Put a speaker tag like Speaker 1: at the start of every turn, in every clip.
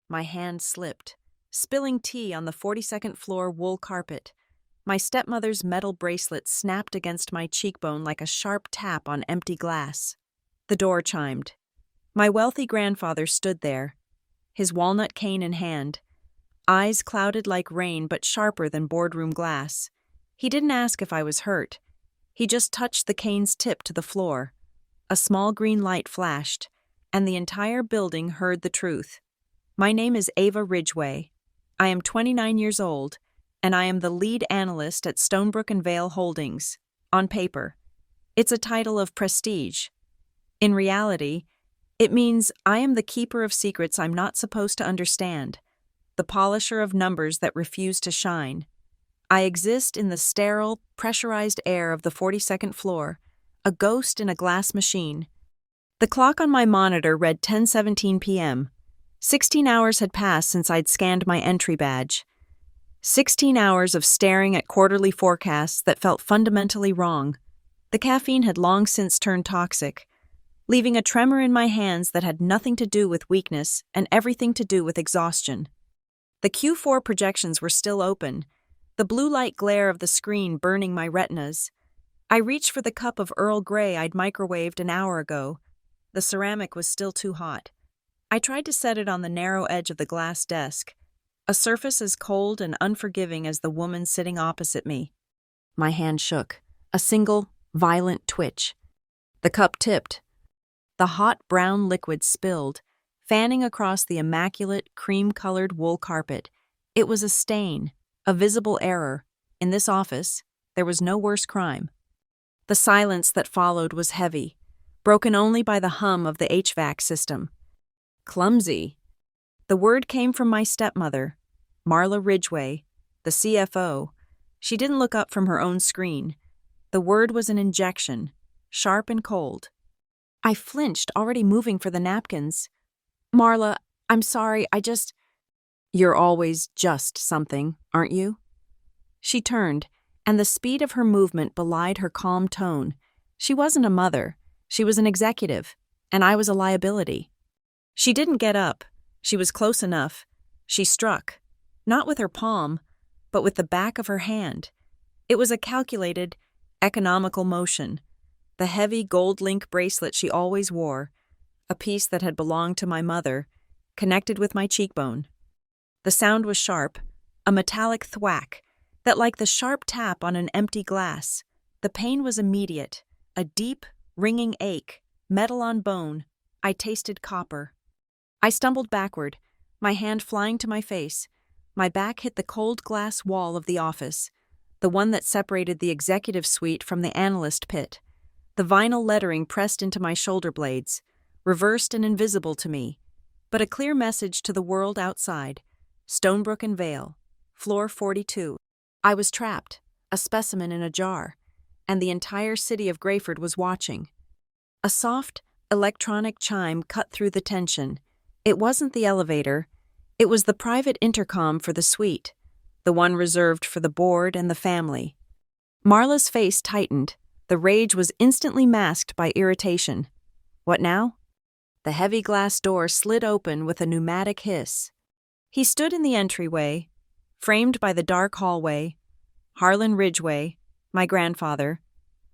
Speaker 1: My hand slipped, spilling tea on the 42nd floor wool carpet. My stepmother's metal bracelet snapped against my cheekbone like a sharp tap on empty glass. The door chimed. My wealthy grandfather stood there, his walnut cane in hand, eyes clouded like rain but sharper than boardroom glass. He didn't ask if I was hurt. He just touched the cane's tip to the floor. A small green light flashed, and the entire building heard the truth. My name is Ava Ridgway. I am 29 years old, and I am the lead analyst at Stonebrook & Vale Holdings. On paper, it's a title of prestige. In reality, it means I am the keeper of secrets I'm not supposed to understand, the polisher of numbers that refuse to shine. I exist in the sterile, pressurized air of the 42nd floor, a ghost in a glass machine. The clock on my monitor read 10:17 p.m. 16 hours had passed since I'd scanned my entry badge. 16 hours of staring at quarterly forecasts that felt fundamentally wrong. The caffeine had long since turned toxic, leaving a tremor in my hands that had nothing to do with weakness and everything to do with exhaustion. The Q4 projections were still open, the blue light glare of the screen burning my retinas. I reached for the cup of Earl Grey I'd microwaved an hour ago. The ceramic was still too hot. I tried to set it on the narrow edge of the glass desk, a surface as cold and unforgiving as the woman sitting opposite me. My hand shook, a single, violent twitch. The cup tipped. The hot brown liquid spilled, fanning across the immaculate, cream-colored wool carpet. It was a stain, a visible error. In this office, there was no worse crime. The silence that followed was heavy, broken only by the hum of the HVAC system. Clumsy. The word came from my stepmother, Marla Ridgway, the CFO. She didn't look up from her own screen. The word was an injection, sharp and cold. I flinched, already moving for the napkins. Marla, I'm sorry, You're always just something, aren't you? She turned, and the speed of her movement belied her calm tone. She wasn't a mother. She was an executive, and I was a liability. She didn't get up. She was close enough. She struck, not with her palm, but with the back of her hand. It was a calculated, economical motion. The heavy gold link bracelet she always wore, a piece that had belonged to my mother, connected with my cheekbone. The sound was sharp, a metallic thwack, that like the sharp tap on an empty glass. The pain was immediate, a deep, ringing ache, metal on bone. I tasted copper. I stumbled backward, my hand flying to my face. My back hit the cold glass wall of the office, the one that separated the executive suite from the analyst pit. The vinyl lettering pressed into my shoulder blades, reversed and invisible to me, but a clear message to the world outside. Stonebrook & Vale, floor 42. I was trapped, a specimen in a jar, and the entire city of Grayford was watching. A soft, electronic chime cut through the tension. It wasn't the elevator. It was the private intercom for the suite, the one reserved for the board and the family. Marla's face tightened. The rage was instantly masked by irritation. What now? The heavy glass door slid open with a pneumatic hiss. He stood in the entryway, framed by the dark hallway. Harlan Ridgway, my grandfather.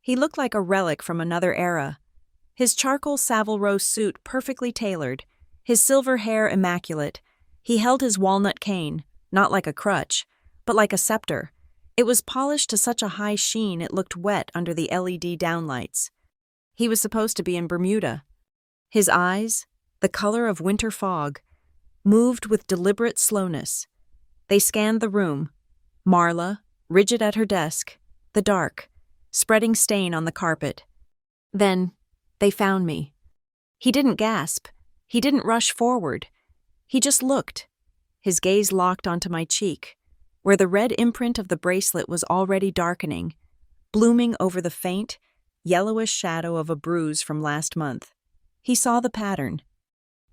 Speaker 1: He looked like a relic from another era. His charcoal Savile Row suit perfectly tailored, his silver hair immaculate. He held his walnut cane, not like a crutch, but like a scepter. It was polished to such a high sheen it looked wet under the LED downlights. He was supposed to be in Bermuda. His eyes, the color of winter fog, moved with deliberate slowness. They scanned the room. Marla, rigid at her desk, the dark, spreading stain on the carpet. Then, they found me. He didn't gasp. He didn't rush forward. He just looked, his gaze locked onto my cheek, where the red imprint of the bracelet was already darkening, blooming over the faint, yellowish shadow of a bruise from last month. He saw the pattern.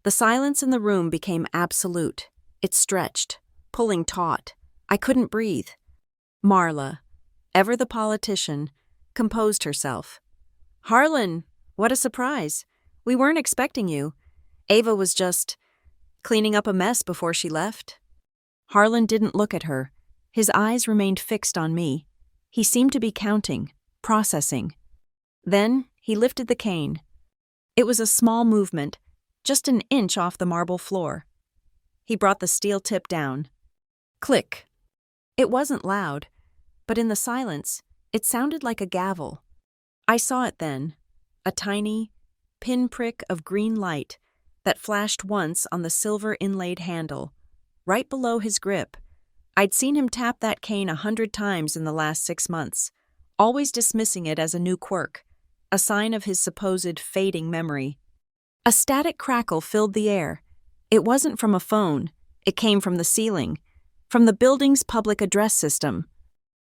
Speaker 1: The silence in the room became absolute. It stretched, pulling taut. I couldn't breathe. Marla, ever the politician, composed herself. Harlan, what a surprise. We weren't expecting you. Ava was just... Cleaning up a mess before she left? Harlan didn't look at her. His eyes remained fixed on me. He seemed to be counting, processing. Then he lifted the cane. It was a small movement, just an inch off the marble floor. He brought the steel tip down. Click. It wasn't loud, but in the silence, it sounded like a gavel. I saw it then, a tiny pinprick of green light that flashed once on the silver inlaid handle, right below his grip. I'd seen him tap that cane 100 times in the last 6 months, always dismissing it as a new quirk, a sign of his supposed fading memory. A static crackle filled the air. It wasn't from a phone. It came from the ceiling, from the building's public address system.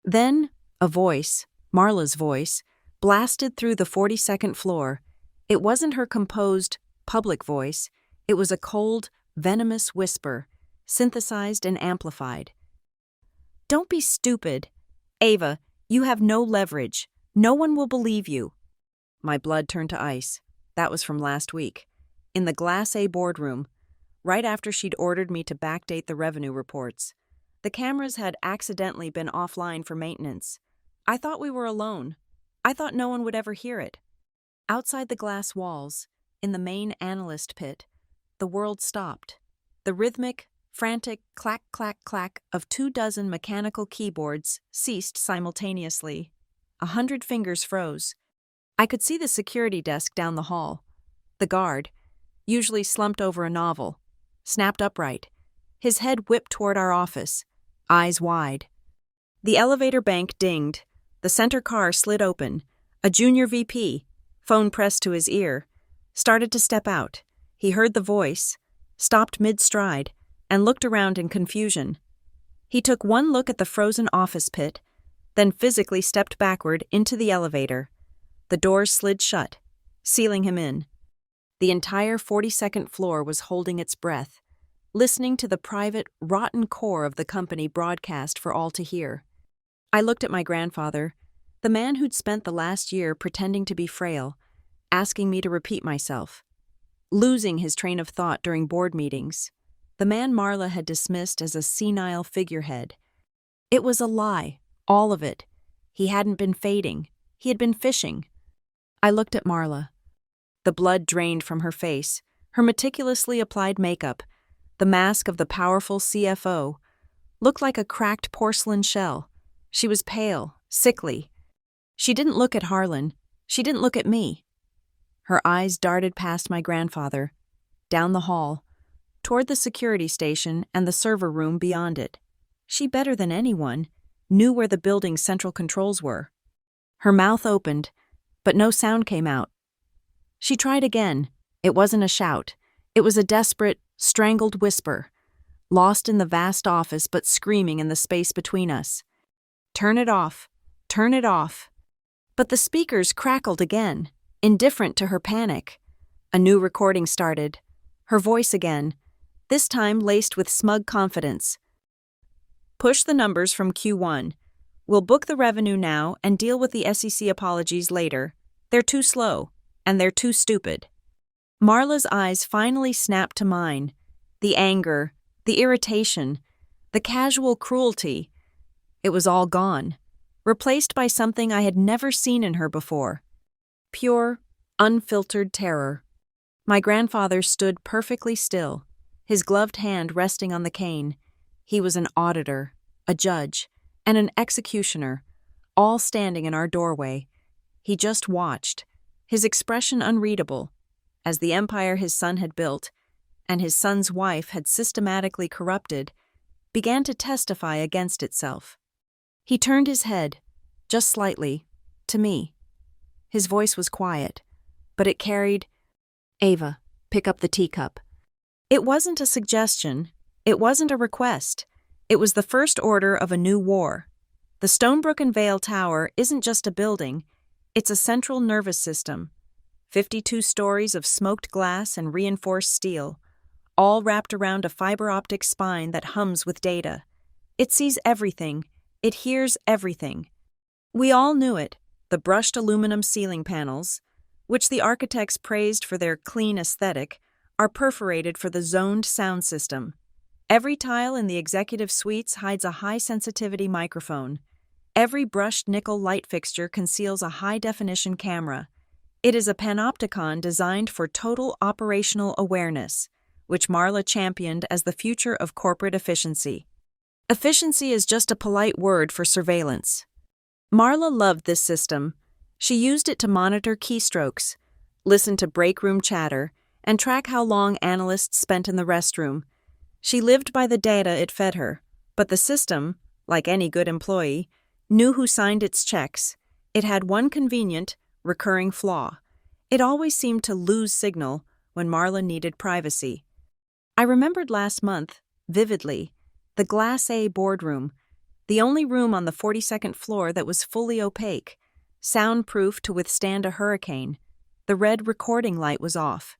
Speaker 1: Then, a voice, Marla's voice, blasted through the 42nd floor. It wasn't her composed, public voice. It was a cold, venomous whisper, synthesized and amplified. Don't be stupid. Ava, you have no leverage. No one will believe you. My blood turned to ice. That was from last week. In the Glass A boardroom, right after she'd ordered me to backdate the revenue reports. The cameras had accidentally been offline for maintenance. I thought we were alone. I thought no one would ever hear it. Outside the glass walls, in the main analyst pit, the world stopped. The rhythmic, frantic clack, clack, clack of 24 mechanical keyboards ceased simultaneously. 100 fingers froze. I could see the security desk down the hall. The guard, usually slumped over a novel, snapped upright. His head whipped toward our office, eyes wide. The elevator bank dinged. The center car slid open. A junior VP, phone pressed to his ear, started to step out. He heard the voice, stopped mid-stride, and looked around in confusion. He took one look at the frozen office pit, then physically stepped backward into the elevator. The doors slid shut, sealing him in. The entire 42nd floor was holding its breath, listening to the private, rotten core of the company broadcast for all to hear. I looked at my grandfather, the man who'd spent the last year pretending to be frail, asking me to repeat myself, losing his train of thought during board meetings. The man Marla had dismissed as a senile figurehead. It was a lie, all of it. He hadn't been fading. He had been fishing. I looked at Marla. The blood drained from her face, her meticulously applied makeup, the mask of the powerful CFO, looked like a cracked porcelain shell. She was pale, sickly. She didn't look at Harlan. She didn't look at me. Her eyes darted past my grandfather, down the hall, toward the security station and the server room beyond it. She, better than anyone, knew where the building's central controls were. Her mouth opened, but no sound came out. She tried again. It wasn't a shout. It was a desperate, strangled whisper, lost in the vast office but screaming in the space between us. Turn it off. Turn it off. But the speakers crackled again, indifferent to her panic. A new recording started. Her voice again, this time laced with smug confidence. Push the numbers from Q1. We'll book the revenue now and deal with the SEC apologies later. They're too slow, and they're too stupid. Marla's eyes finally snapped to mine. The anger, the irritation, the casual cruelty. It was all gone, replaced by something I had never seen in her before. Pure, unfiltered terror. My grandfather stood perfectly still, his gloved hand resting on the cane. He was an auditor, a judge, and an executioner, all standing in our doorway. He just watched, his expression unreadable, as the empire his son had built, and his son's wife had systematically corrupted, began to testify against itself. He turned his head, just slightly, to me. His voice was quiet, but it carried, "Ava, pick up the teacup." It wasn't a suggestion. It wasn't a request. It was the first order of a new war. The Stonebrook and Vale Tower isn't just a building. It's a central nervous system. 52 stories of smoked glass and reinforced steel, all wrapped around a fiber-optic spine that hums with data. It sees everything. It hears everything. We all knew it. The brushed aluminum ceiling panels, which the architects praised for their clean aesthetic, are perforated for the zoned sound system. Every tile in the executive suites hides a high-sensitivity microphone. Every brushed nickel light fixture conceals a high-definition camera. It is a panopticon designed for total operational awareness, which Marla championed as the future of corporate efficiency. Efficiency is just a polite word for surveillance. Marla loved this system. She used it to monitor keystrokes, listen to break room chatter, and track how long analysts spent in the restroom. She lived by the data it fed her, but the system, like any good employee, knew who signed its checks. It had one convenient, recurring flaw. It always seemed to lose signal when Marla needed privacy. I remembered last month, vividly, the Glass A boardroom, the only room on the 42nd floor that was fully opaque, soundproof to withstand a hurricane. The red recording light was off.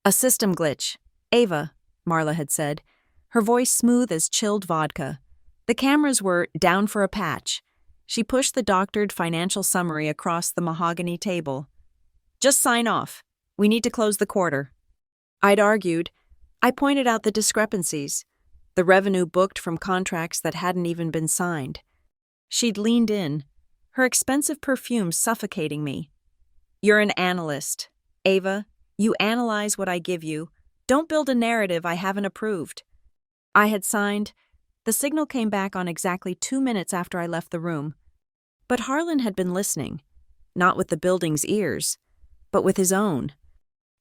Speaker 1: "A system glitch. Ava," Marla had said, her voice smooth as chilled vodka. The cameras were down for a patch. She pushed the doctored financial summary across the mahogany table. "Just sign off. We need to close the quarter." I'd argued. I pointed out the discrepancies, the revenue booked from contracts that hadn't even been signed. She'd leaned in, her expensive perfume suffocating me. "You're an analyst. Ava, you analyze what I give you. Don't build a narrative I haven't approved." I had signed. The signal came back on exactly 2 minutes after I left the room. But Harlan had been listening, not with the building's ears, but with his own.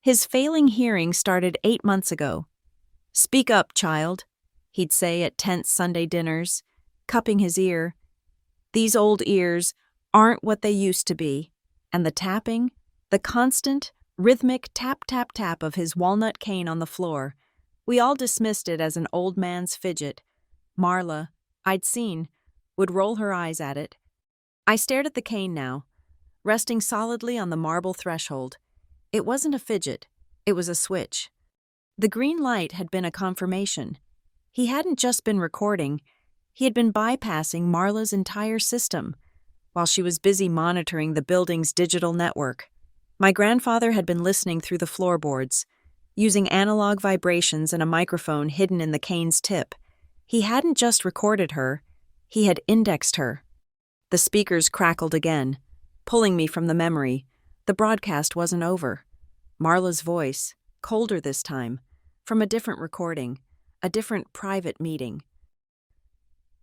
Speaker 1: His failing hearing started 8 months ago. "Speak up, child," he'd say at tense Sunday dinners, cupping his ear. These old ears aren't what they used to be, and the tapping, the constant, rhythmic tap-tap-tap of his walnut cane on the floor, we all dismissed it as an old man's fidget. Marla, I'd seen, would roll her eyes at it. I stared at the cane now, resting solidly on the marble threshold. It wasn't a fidget, it was a switch. The green light had been a confirmation. He hadn't just been recording, he had been bypassing Marla's entire system, while she was busy monitoring the building's digital network. My grandfather had been listening through the floorboards, using analog vibrations and a microphone hidden in the cane's tip. He hadn't just recorded her, he had indexed her. The speakers crackled again, pulling me from the memory. The broadcast wasn't over. Marla's voice, colder this time, from a different recording, a different private meeting.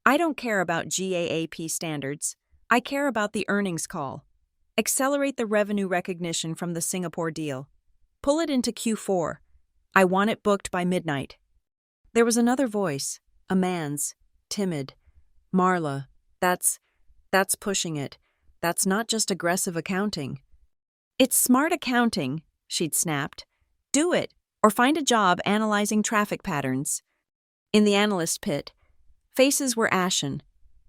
Speaker 1: "I don't care about GAAP standards. I care about the earnings call. Accelerate the revenue recognition from the Singapore deal. Pull it into Q4. I want it booked by midnight." There was another voice, a man's, timid. "Marla, that's pushing it. That's not just aggressive accounting." "It's smart accounting," she'd snapped. "Do it, or find a job analyzing traffic patterns." In the analyst pit, faces were ashen.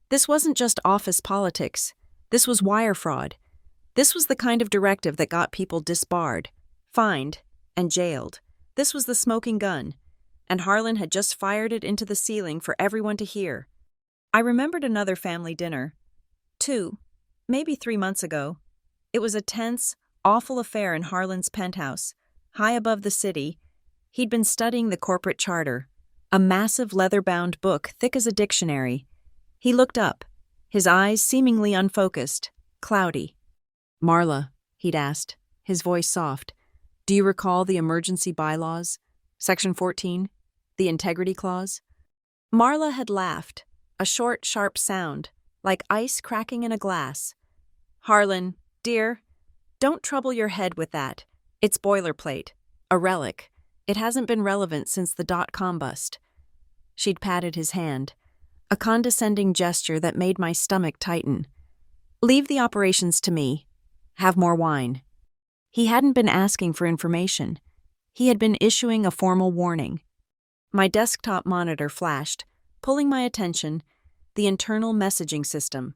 Speaker 1: This wasn't just office politics. This was wire fraud. This was the kind of directive that got people disbarred, fined, and jailed. This was the smoking gun, and Harlan had just fired it into the ceiling for everyone to hear. I remembered another family dinner. 2, maybe 3 months ago. It was a tense, awful affair in Harlan's penthouse, high above the city. He'd been studying the corporate charter, a massive leather-bound book thick as a dictionary. He looked up, his eyes seemingly unfocused, cloudy. "Marla," he'd asked, his voice soft, "do you recall the emergency bylaws? Section 14? The integrity clause?" Marla had laughed, a short, sharp sound, like ice cracking in a glass. "Harlan, dear, don't trouble your head with that. It's boilerplate, a relic. It hasn't been relevant since the dot-com bust." She'd patted his hand, a condescending gesture that made my stomach tighten. "Leave the operations to me. Have more wine." He hadn't been asking for information. He had been issuing a formal warning. My desktop monitor flashed, pulling my attention. The internal messaging system,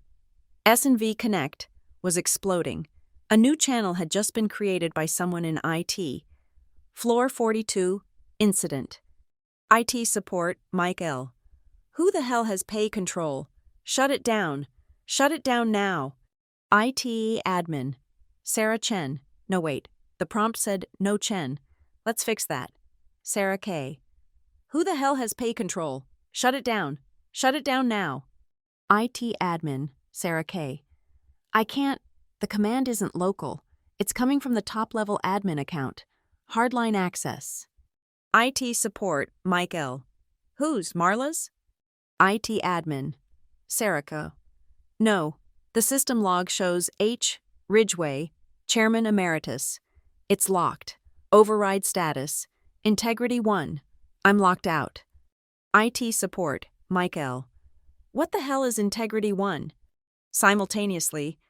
Speaker 1: S&V Connect, was exploding. A new channel had just been created by someone in IT. Floor 42, incident. IT support, Mike L. "Who the hell has pay control? Shut it down. Shut it down now." IT admin, Sarah Chen. No, wait. The prompt said, "No Chen." Let's fix that. Sarah K. Who the hell has pay control? Shut it down. Shut it down now. IT admin, Sarah K. I can't. The command isn't local. It's coming from the top-level admin account. Hardline access. IT support, Mike L. Whose, Marla's? IT admin, Sarah K. No, the system log shows H. Ridgway, Chairman Emeritus. It's locked. Override status. Integrity 1. I'm locked out. IT support, Mike L. What the hell is Integrity 1? Simultaneously,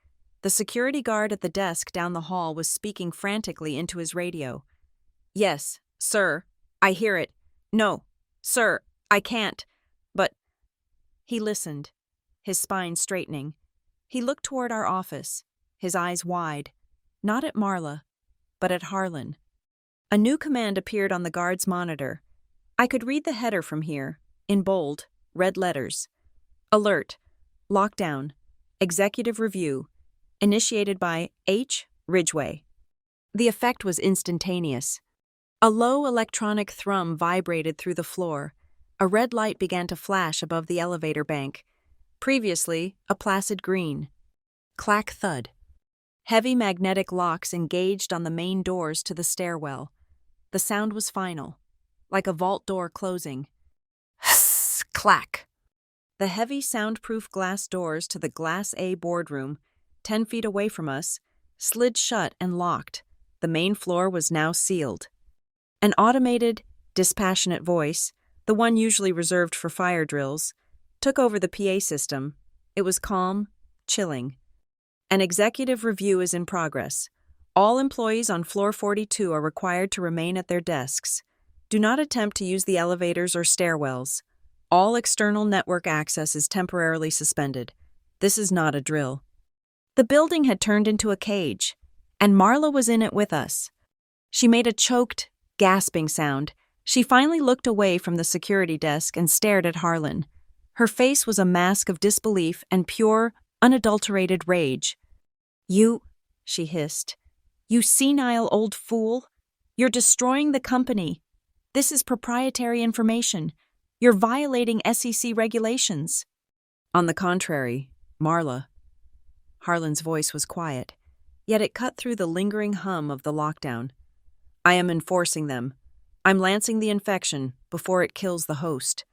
Speaker 1: the security guard at the desk down the hall was speaking frantically into his radio. Yes, sir, I hear it. No, sir, I can't. But he listened, his spine straightening. He looked toward our office, his eyes wide, not at Marla, but at Harlan. A new command appeared on the guard's monitor. I could read the header from here, in bold, red letters. Alert, lockdown, executive review, initiated by H. Ridgway. The effect was instantaneous. A low electronic thrum vibrated through the floor. A red light began to flash above the elevator bank. Previously, a placid green. Clack thud. Heavy magnetic locks engaged on the main doors to the stairwell. The sound was final, like a vault door closing. Hiss, clack. The heavy soundproof glass doors to the Glass A boardroom, 10 feet away from us, slid shut and locked. The main floor was now sealed. An automated, dispassionate voice, the one usually reserved for fire drills, took over the PA system. It was calm, chilling. An executive review is in progress. All employees on floor 42 are required to remain at their desks. Do not attempt to use the elevators or stairwells. All external network access is temporarily suspended. This is not a drill. The building had turned into a cage, and Marla was in it with us. She made a choked, gasping sound. She finally looked away from the security desk and stared at Harlan. Her face was a mask of disbelief and pure, unadulterated rage. You, she hissed, you senile old fool. You're destroying the company. This is proprietary information. You're violating SEC regulations. On the contrary, Marla. Harlan's voice was quiet, yet it cut through the lingering hum of the lockdown. I am enforcing them. I'm lancing the infection before it kills the host.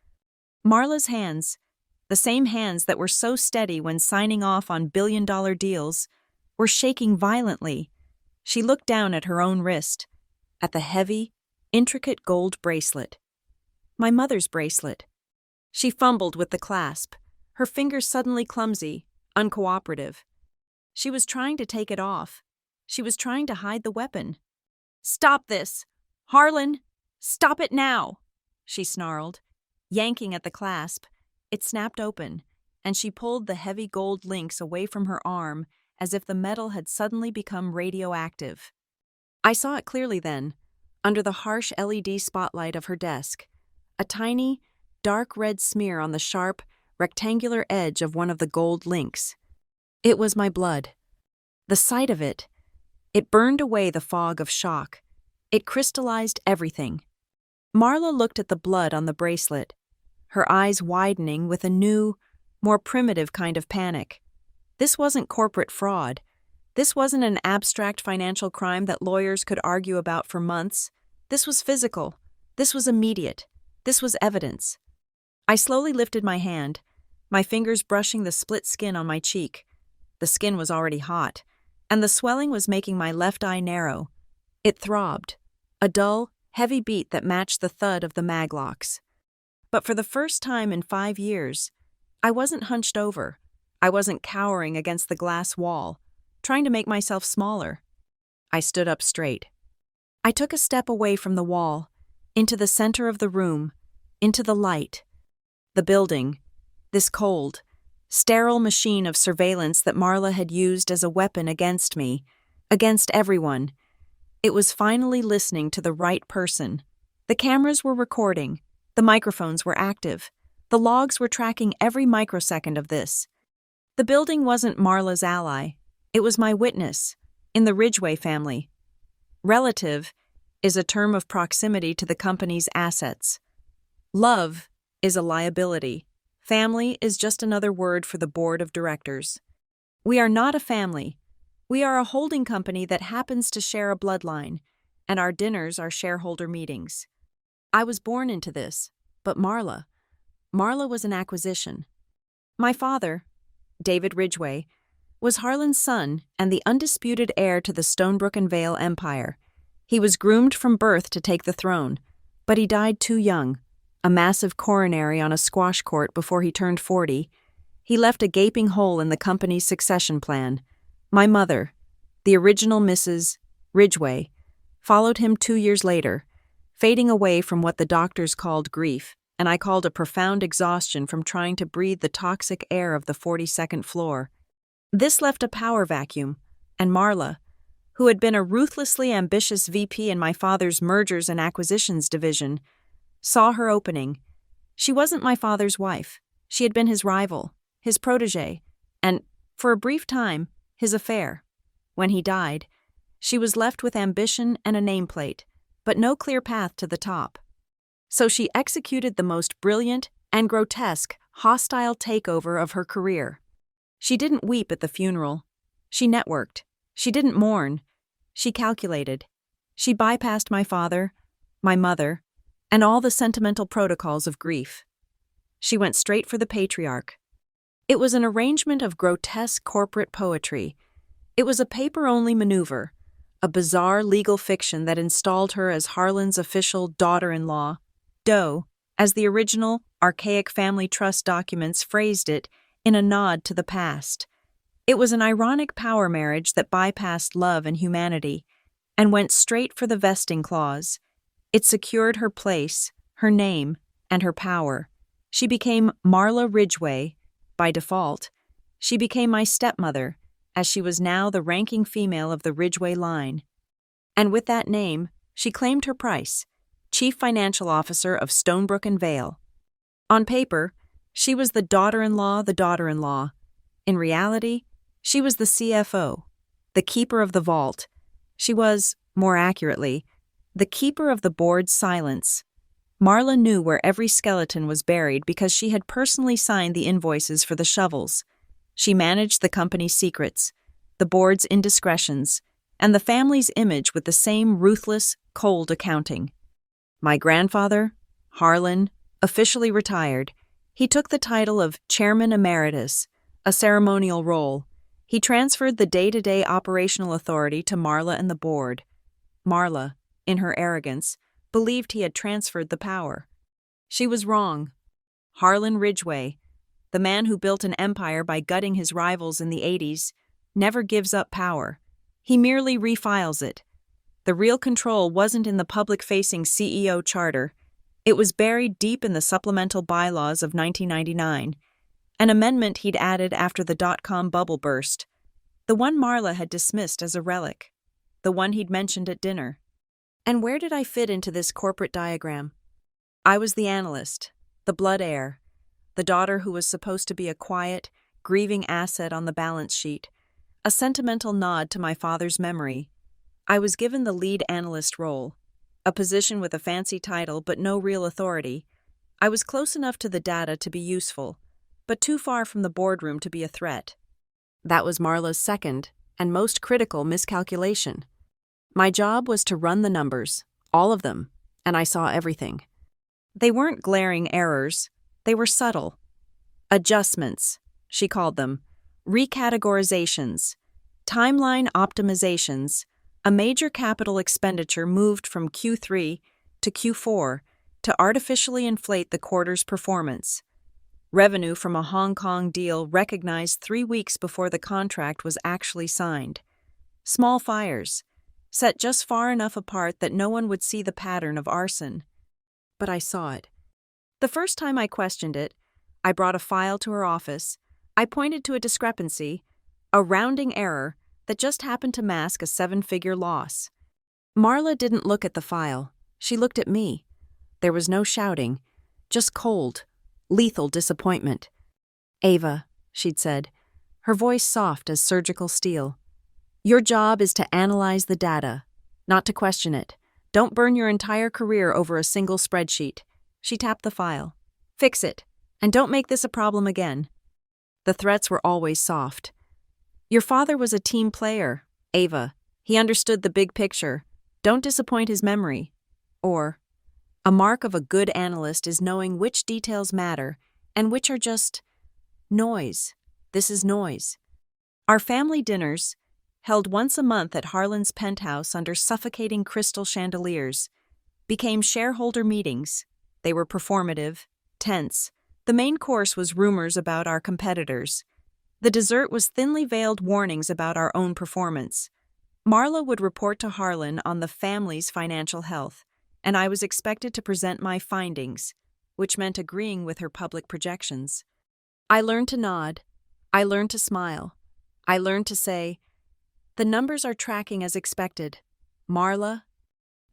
Speaker 1: Marla's hands, the same hands that were so steady when signing off on billion-dollar deals, were shaking violently. She looked down at her own wrist, at the heavy, intricate gold bracelet. My mother's bracelet. She fumbled with the clasp, her fingers suddenly clumsy, uncooperative. She was trying to take it off. She was trying to hide the weapon. Stop this! Harlan! Stop it now! She snarled, yanking at the clasp. It snapped open, and she pulled the heavy gold links away from her arm as if the metal had suddenly become radioactive. I saw it clearly then, under the harsh LED spotlight of her desk, a tiny, dark red smear on the sharp, rectangular edge of one of the gold links. It was my blood. The sight of it, it burned away the fog of shock. It crystallized everything. Marla looked at the blood on the bracelet, her eyes widening with a new, more primitive kind of panic. This wasn't corporate fraud. This wasn't an abstract financial crime that lawyers could argue about for months. This was physical. This was immediate. This was evidence. I slowly lifted my hand, my fingers brushing the split skin on my cheek. The skin was already hot, and the swelling was making my left eye narrow. It throbbed, a dull, heavy beat that matched the thud of the maglocks. But for the first time in 5 years, I wasn't hunched over. I wasn't cowering against the glass wall, trying to make myself smaller. I stood up straight. I took a step away from the wall, into the center of the room, into the light. The building, this cold, sterile machine of surveillance that Marla had used as a weapon against me, against everyone. It was finally listening to the right person. The cameras were recording. The microphones were active. The logs were tracking every microsecond of this. The building wasn't Marla's ally. It was my witness, in the Ridgway family. Relative, is a term of proximity to the company's assets. Love is a liability. Family is just another word for the board of directors. We are not a family. We are a holding company that happens to share a bloodline, and our dinners are shareholder meetings. I was born into this, but Marla was an acquisition. My father, David Ridgway, was Harlan's son and the undisputed heir to the Stonebrook and Vale Empire. He was groomed from birth to take the throne, but he died too young, a massive coronary on a squash court before he turned 40. He left a gaping hole in the company's succession plan. My mother, the original Mrs. Ridgway, followed him 2 years later, fading away from what the doctors called grief, and I called a profound exhaustion from trying to breathe the toxic air of the 42nd floor. This left a power vacuum, and Marla, who had been a ruthlessly ambitious VP in my father's mergers and acquisitions division, saw her opening. She wasn't my father's wife. She had been his rival, his protégé, and, for a brief time, his affair. When he died, she was left with ambition and a nameplate, but no clear path to the top. So she executed the most brilliant and grotesque, hostile takeover of her career. She didn't weep at the funeral. She networked. She didn't mourn. She calculated. She bypassed my father, my mother, and all the sentimental protocols of grief. She went straight for the patriarch. It was an arrangement of grotesque corporate poetry. It was a paper-only maneuver, a bizarre legal fiction that installed her as Harlan's official daughter-in-law, Doe, as the original, archaic family trust documents phrased it, in a nod to the past. It was an ironic power marriage that bypassed love and humanity and went straight for the vesting clause. It secured her place, her name, and her power. She became Marla Ridgway by default. She became my stepmother, as she was now the ranking female of the Ridgway line. And with that name, she claimed her price, Chief Financial Officer of Stonebrook and Vale. On paper, she was the daughter-in-law. In reality, she was the CFO, the keeper of the vault. She was, more accurately, the keeper of the board's silence. Marla knew where every skeleton was buried because she had personally signed the invoices for the shovels. She managed the company's secrets, the board's indiscretions, and the family's image with the same ruthless, cold accounting. My grandfather, Harlan, officially retired. He took the title of Chairman Emeritus, a ceremonial role. He transferred the day-to-day operational authority to Marla and the board. Marla, in her arrogance, believed he had transferred the power. She was wrong. Harlan Ridgway, the man who built an empire by gutting his rivals in the 80s, never gives up power. He merely refiles it. The real control wasn't in the public-facing CEO charter. It was buried deep in the supplemental bylaws of 1999, an amendment he'd added after the dot-com bubble burst, the one Marla had dismissed as a relic, the one he'd mentioned at dinner. And where did I fit into this corporate diagram? I was the analyst, the blood heir, the daughter who was supposed to be a quiet, grieving asset on the balance sheet, a sentimental nod to my father's memory. I was given the lead analyst role, a position with a fancy title but no real authority. I was close enough to the data to be useful, but too far from the boardroom to be a threat. That was Marla's second and most critical miscalculation. My job was to run the numbers, all of them, and I saw everything. They weren't glaring errors, they were subtle. Adjustments, she called them, recategorizations, timeline optimizations. A major capital expenditure moved from Q3 to Q4 to artificially inflate the quarter's performance. Revenue from a Hong Kong deal recognized 3 weeks before the contract was actually signed. Small fires, set just far enough apart that no one would see the pattern of arson. But I saw it. The first time I questioned it, I brought a file to her office. I pointed to a discrepancy, a rounding error, that just happened to mask a 7-figure loss. Marla didn't look at the file. She looked at me. There was no shouting, just cold, lethal disappointment. "Ava," she'd said, her voice soft as surgical steel, "your job is to analyze the data, not to question it, Don't burn your entire career over a single spreadsheet. She tapped the file. Fix it, and don't make this a problem again. The threats were always soft. Your father was a team player, Ava. He understood the big picture. Don't disappoint his memory. Or, a mark of a good analyst is knowing which details matter and which are just noise. This is noise. Our family dinners, held once a month at Harlan's penthouse under suffocating crystal chandeliers, became shareholder meetings. They were performative, tense. The main course was rumors about our competitors. The dessert was thinly veiled warnings about our own performance. Marla would report to Harlan on the family's financial health, and I was expected to present my findings, which meant agreeing with her public projections. I learned to nod. I learned to smile. I learned to say, the numbers are tracking as expected, Marla.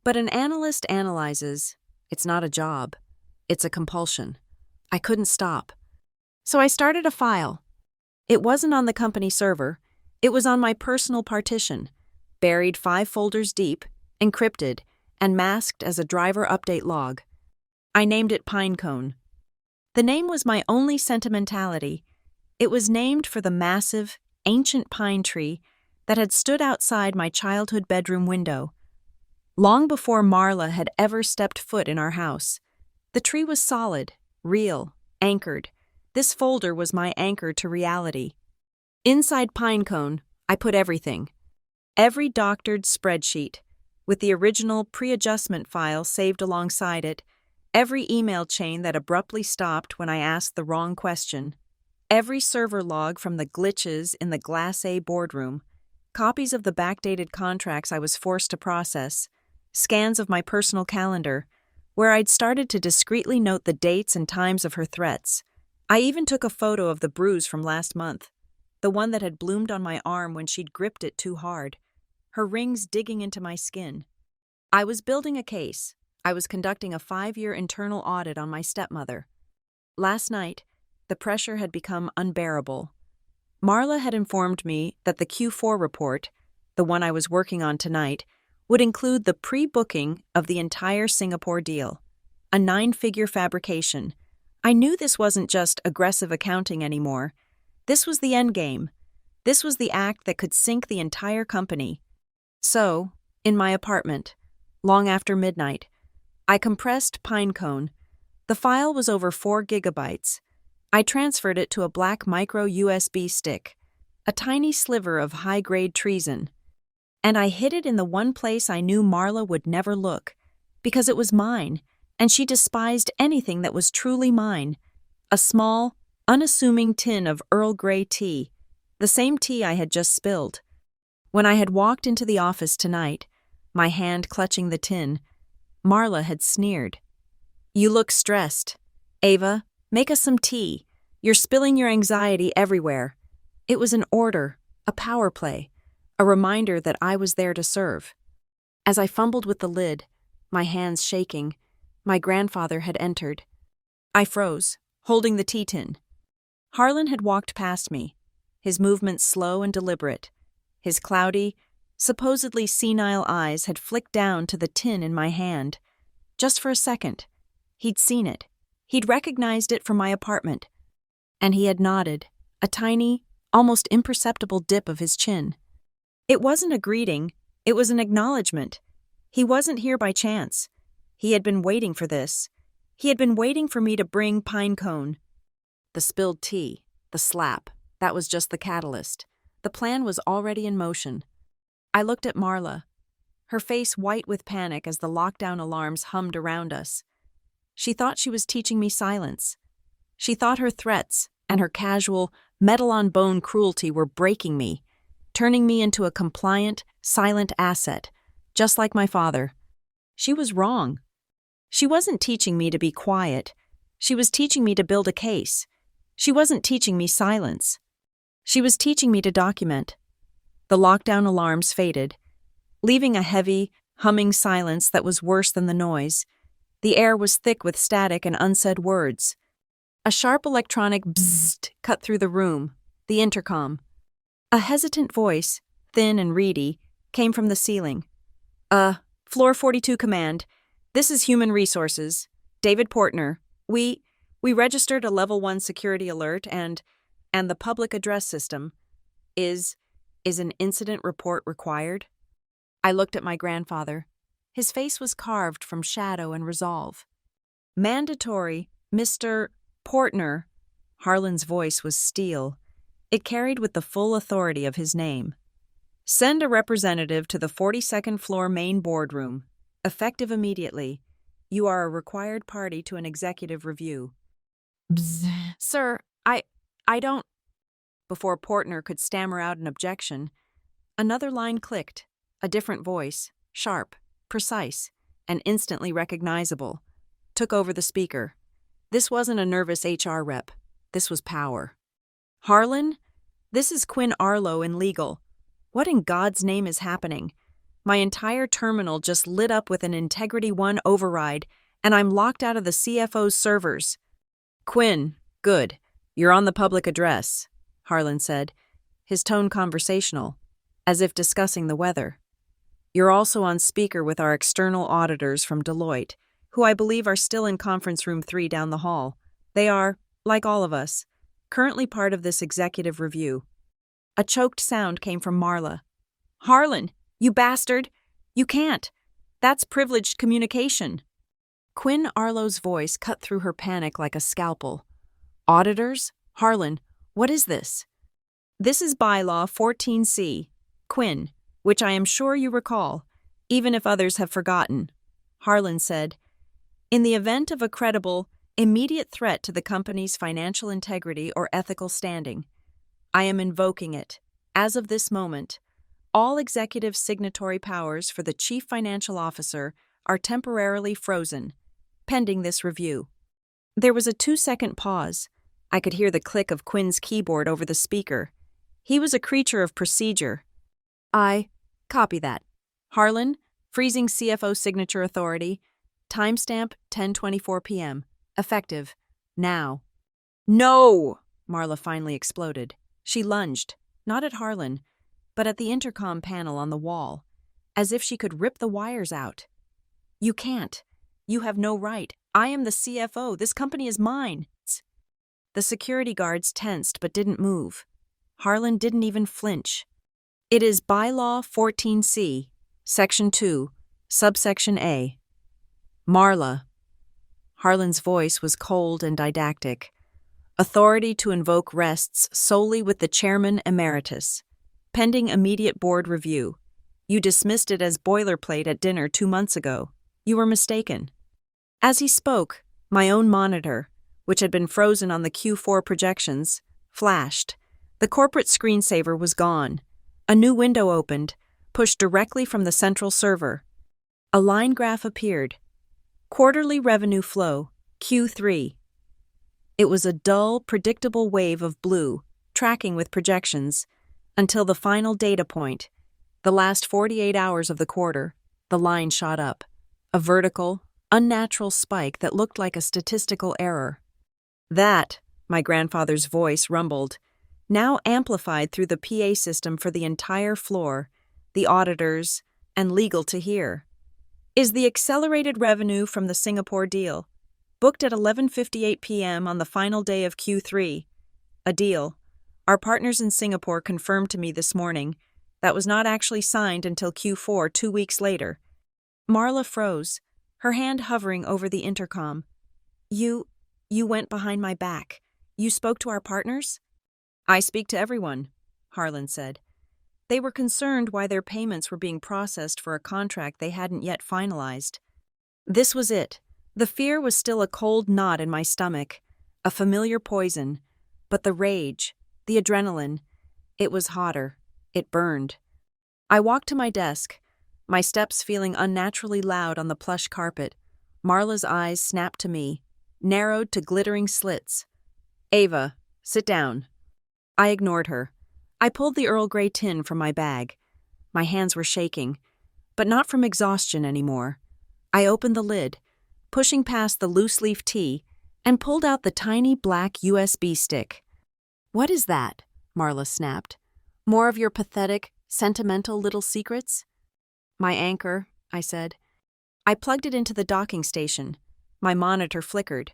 Speaker 1: But an analyst analyzes. It's not a job. It's a compulsion. I couldn't stop. So I started a file. It wasn't on the company server. It was on my personal partition, buried 5 folders deep, encrypted, and masked as a driver update log. I named it Pinecone. The name was my only sentimentality. It was named for the massive, ancient pine tree that had stood outside my childhood bedroom window. Long before Marla had ever stepped foot in our house, the tree was solid, real, anchored. This folder was my anchor to reality. Inside Pinecone, I put everything. Every doctored spreadsheet, with the original pre-adjustment file saved alongside it, every email chain that abruptly stopped when I asked the wrong question, every server log from the glitches in the Glass A boardroom, copies of the backdated contracts I was forced to process, scans of my personal calendar, where I'd started to discreetly note the dates and times of her threats. I even took a photo of the bruise from last month, the one that had bloomed on my arm when she'd gripped it too hard, her rings digging into my skin. I was building a case. I was conducting a 5-year internal audit on my stepmother. Last night, the pressure had become unbearable. Marla had informed me that the Q4 report, the one I was working on tonight, would include the pre-booking of the entire Singapore deal, a 9-figure fabrication. I knew this wasn't just aggressive accounting anymore. This was the endgame. This was the act that could sink the entire company. So, in my apartment, long after midnight, I compressed Pinecone. The file was over 4 gigabytes. I transferred it to a black micro USB stick, a tiny sliver of high-grade treason. And I hid it in the one place I knew Marla would never look, because it was mine, and she despised anything that was truly mine. A small, unassuming tin of Earl Grey tea, the same tea I had just spilled. When I had walked into the office tonight, my hand clutching the tin, Marla had sneered. You look stressed. Ava, make us some tea. You're spilling your anxiety everywhere. It was an order, a power play, a reminder that I was there to serve. As I fumbled with the lid, my hands shaking, my grandfather had entered. I froze, holding the tea tin. Harlan had walked past me, his movements slow and deliberate. His cloudy, supposedly senile eyes had flicked down to the tin in my hand. Just for a second. He'd seen it. He'd recognized it from my apartment. And he had nodded, a tiny, almost imperceptible dip of his chin. It wasn't a greeting, it was an acknowledgement. He wasn't here by chance. He had been waiting for this. He had been waiting for me to bring Pinecone. The spilled tea, the slap, that was just the catalyst. The plan was already in motion. I looked at Marla, her face white with panic as the lockdown alarms hummed around us. She thought she was teaching me silence. She thought her threats and her casual, metal-on-bone cruelty were breaking me, turning me into a compliant, silent asset, just like my father. She was wrong. She wasn't teaching me to be quiet. She was teaching me to build a case. She wasn't teaching me silence. She was teaching me to document. The lockdown alarms faded, leaving a heavy, humming silence that was worse than the noise. The air was thick with static and unsaid words. A sharp electronic bzzzt cut through the room, the intercom. A hesitant voice, thin and reedy, came from the ceiling. Floor 42 command. This is Human Resources. David Portner. We registered a level 1 security alert and the public address system. Is an incident report required? I looked at my grandfather. His face was carved from shadow and resolve. Mandatory, Mr. Portner. Harlan's voice was steel. It carried with the full authority of his name. Send a representative to the 42nd floor main boardroom. Effective immediately. You are a required party to an executive review. Bzz. Sir, I don't... Before Portner could stammer out an objection, another line clicked, a different voice, sharp, precise, and instantly recognizable, took over the speaker. This wasn't a nervous HR rep. This was power. Harlan, this is Quinn Arlo in legal. What in God's name is happening? My entire terminal just lit up with an Integrity 1 override, and I'm locked out of the CFO's servers. Quinn, good. You're on the public address, Harlan said, his tone conversational, as if discussing the weather. You're also on speaker with our external auditors from Deloitte, who I believe are still in conference room 3 down the hall. They are, like all of us, currently part of this executive review. A choked sound came from Marla. Harlan, you bastard! You can't! That's privileged communication. Quinn Arlo's voice cut through her panic like a scalpel. Auditors? Harlan, what is this? This is Bylaw 14C, Quinn, which I am sure you recall, even if others have forgotten. Harlan said, in the event of a credible, immediate threat to the company's financial integrity or ethical standing, I am invoking it. As of this moment, all executive signatory powers for the Chief Financial Officer are temporarily frozen, pending this review. There was a 2-second pause. I could hear the click of Quinn's keyboard over the speaker. He was a creature of procedure. Copy that. Harlan, freezing CFO signature authority, timestamp 10:24 p.m. Effective. Now. No! Marla finally exploded. She lunged, not at Harlan, but at the intercom panel on the wall, as if she could rip the wires out. You can't. You have no right. I am the CFO. This company is mine. The security guards tensed but didn't move. Harlan didn't even flinch. It is Bylaw 14C, Section 2, Subsection A. Marla. Harlan's voice was cold and didactic. Authority to invoke rests solely with the Chairman Emeritus. Pending immediate board review. You dismissed it as boilerplate at dinner 2 months ago. You were mistaken. As he spoke, my own monitor, which had been frozen on the Q4 projections, flashed. The corporate screensaver was gone. A new window opened, pushed directly from the central server. A line graph appeared. Quarterly revenue flow, Q3. It was a dull, predictable wave of blue, tracking with projections, until the final data point, the last 48 hours of the quarter, the line shot up. A vertical, unnatural spike that looked like a statistical error. That, my grandfather's voice rumbled, now amplified through the PA system for the entire floor, the auditors, and legal to hear, is the accelerated revenue from the Singapore deal, booked at 11:58 p.m. on the final day of Q3. A deal, our partners in Singapore confirmed to me this morning, that was not actually signed until Q4 2 weeks later. Marla froze, her hand hovering over the intercom. You went behind my back. You spoke to our partners? I speak to everyone, Harlan said. They were concerned why their payments were being processed for a contract they hadn't yet finalized. This was it. The fear was still a cold knot in my stomach, a familiar poison, but the rage, the adrenaline, it was hotter. It burned. I walked to my desk, my steps feeling unnaturally loud on the plush carpet. Marla's eyes snapped to me, narrowed to glittering slits. Ava, sit down. I ignored her. I pulled the Earl Grey tin from my bag. My hands were shaking, but not from exhaustion anymore. I opened the lid, pushing past the loose-leaf tea, and pulled out the tiny black USB stick. What is that? Marla snapped. More of your pathetic, sentimental little secrets? My anchor, I said, I plugged it into the docking station. My monitor flickered.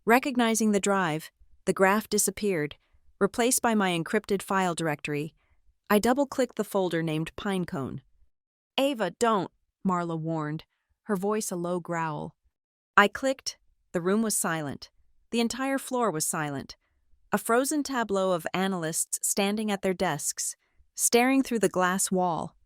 Speaker 1: Recognizing the drive, the graph disappeared, replaced by my encrypted file directory. I double-clicked the folder named Pinecone. "Ava, don't," Marla warned, her voice a low growl. I clicked. The room was silent. The entire floor was silent. A frozen tableau of analysts standing at their desks, staring through the glass wall.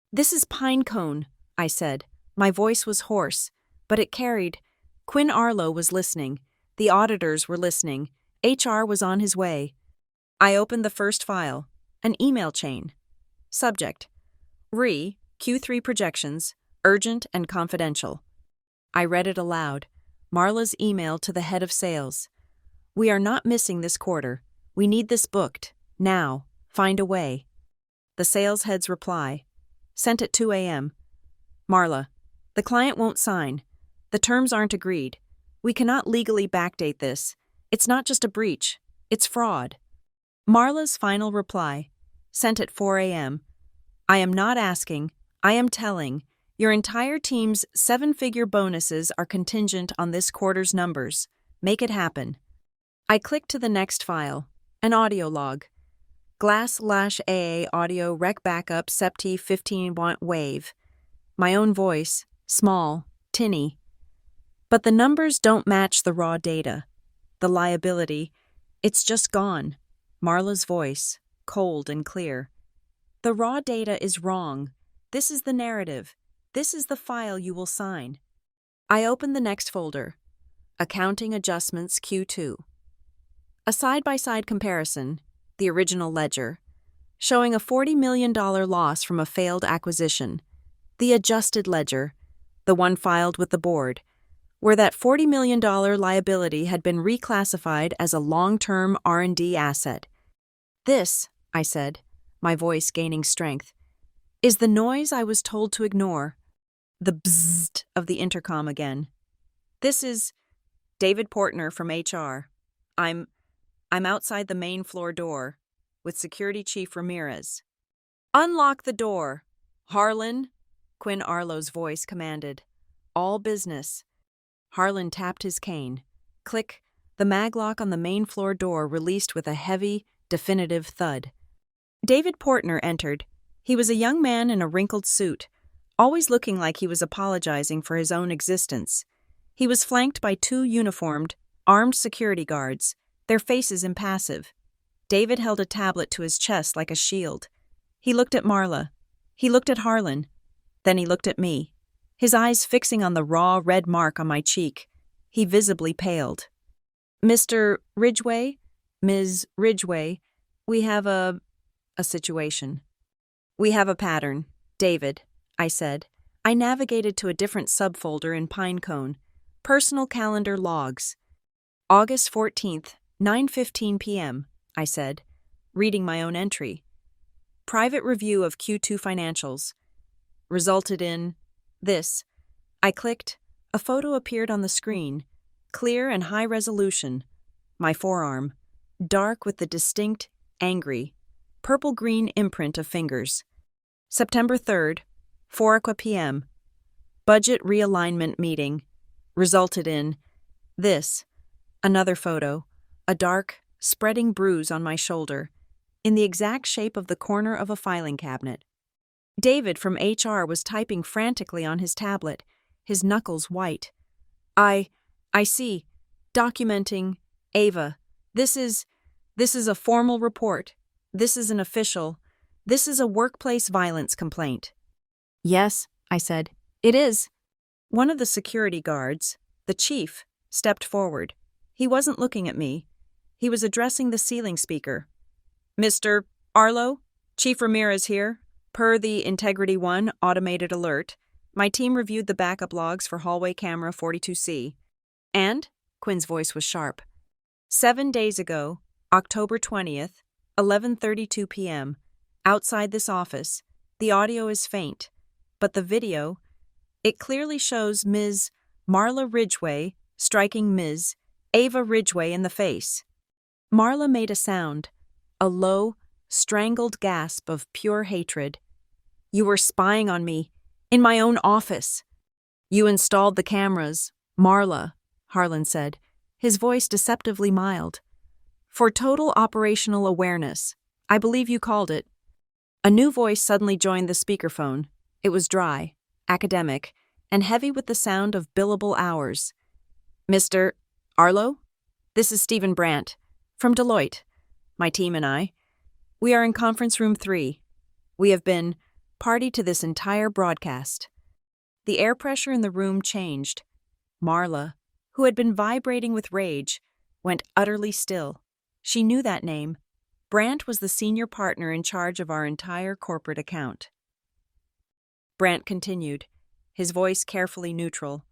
Speaker 1: "This is Pinecone," I said. My voice was hoarse, but it carried. Quinn Arlo was listening. The auditors were listening. HR was on his way. I opened the first file, an email chain. Subject: Q3 projections, urgent and confidential. I read it aloud. Marla's email to the head of sales. "We are not missing this quarter. We need this booked. Now. Find a way." The sales head's reply. Sent at 2 a.m. "Marla, the client won't sign. The terms aren't agreed. We cannot legally backdate this. It's not just a breach. It's fraud." Marla's final reply. Sent at 4 a.m. "I am not asking. I am telling. Your entire team's 7-figure bonuses are contingent on this quarter's numbers. Make it happen." I clicked to the next file. An audio log. Glass/AA audio rec backup septi 15-watt wave. My own voice. Small. Tinny. But the numbers don't match the raw data. The liability. It's just gone. Marla's voice. Cold and clear. "The raw data is wrong. This is the narrative. This is the file you will sign." I opened the next folder. Accounting Adjustments Q2. A side-by-side comparison, the original ledger, showing a $40 million loss from a failed acquisition. The adjusted ledger, the one filed with the board, where that $40 million liability had been reclassified as a long-term R&D asset. "This," I said, my voice gaining strength, "is the noise I was told to ignore." The bzzzt of the intercom again. "This is David Portner from HR. I'm outside the main floor door with Security Chief Ramirez." "Unlock the door. Harlan," Quinn Arlo's voice commanded. "All business." Harlan tapped his cane. Click. The maglock on the main floor door released with a heavy, definitive thud. David Portner entered. He was a young man in a wrinkled suit, always looking like he was apologizing for his own existence. He was flanked by 2 uniformed, armed security guards, their faces impassive. David held a tablet to his chest like a shield. He looked at Marla. He looked at Harlan. Then he looked at me, his eyes fixing on the raw red mark on my cheek. He visibly paled. "Mr. Ridgway, Ms. Ridgway, we have a situation. We have a pattern, David," I said. I navigated to a different subfolder in Pinecone. Personal calendar logs. "August 14th, 9:15 p.m., I said, reading my own entry. "Private review of Q2 financials. Resulted in this." I clicked. A photo appeared on the screen, clear and high resolution. My forearm, dark with the distinct, angry, purple-green imprint of fingers. September 3rd, 4 p.m. Budget realignment meeting. Resulted in this. Another photo, a dark, spreading bruise on my shoulder, in the exact shape of the corner of a filing cabinet. David from HR was typing frantically on his tablet, his knuckles white. I see. Documenting. Ava. This is a formal report. This is an official. This is a workplace violence complaint." "Yes," I said. "It is." One of the security guards, the chief, stepped forward. He wasn't looking at me. He was addressing the ceiling speaker. "Mr. Arlo, Chief Ramirez here. Per the Integrity 1 automated alert, my team reviewed the backup logs for hallway camera 42C. And," Quinn's voice was sharp, "7 days ago, October 20th, 11:32 p.m., outside this office, the audio is faint, but the video, it clearly shows Ms. Marla Ridgway striking Ms. Ava Ridgway in the face." Marla made a sound, a low, strangled gasp of pure hatred. "You were spying on me, in my own office." You installed the cameras, Marla, Harlan said, his voice deceptively mild. For total operational awareness. I believe you called it. A new voice suddenly joined the speakerphone. It was dry, academic, and heavy with the sound of billable hours. Mr. Arlo? This is Stephen Brandt, from Deloitte. My team and I. We are in conference room 3. We have been party to this entire broadcast. The air pressure in the room changed. Marla, who had been vibrating with rage, went utterly still. She knew that name. Brandt was the senior partner in charge of our entire corporate account. Brandt continued, his voice carefully neutral,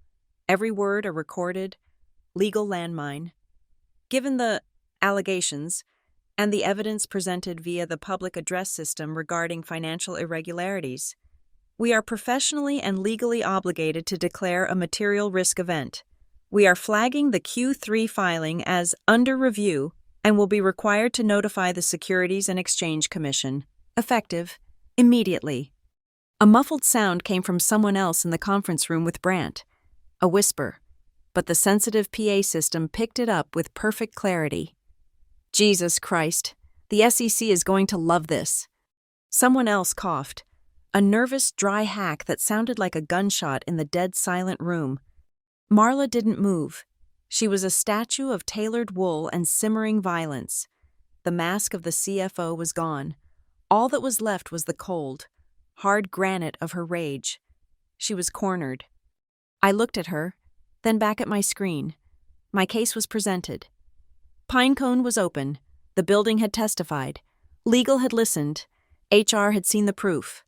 Speaker 1: every word a recorded, legal landmine. Given the allegations and the evidence presented via the public address system regarding financial irregularities, we are professionally and legally obligated to declare a material risk event. We are flagging the Q3 filing as under review and will be required to notify the Securities and Exchange Commission, effective immediately. A muffled sound came from someone else in the conference room with Brandt, a whisper, but the sensitive PA system picked it up with perfect clarity. Jesus Christ, the SEC is going to love this. Someone else coughed, a nervous, dry hack that sounded like a gunshot in the dead silent room. Marla didn't move. She was a statue of tailored wool and simmering violence. The mask of the CFO was gone. All that was left was the cold, hard granite of her rage. She was cornered. I looked at her, then back at my screen. My case was presented. Pinecone was open. The building had testified. Legal had listened. HR had seen the proof.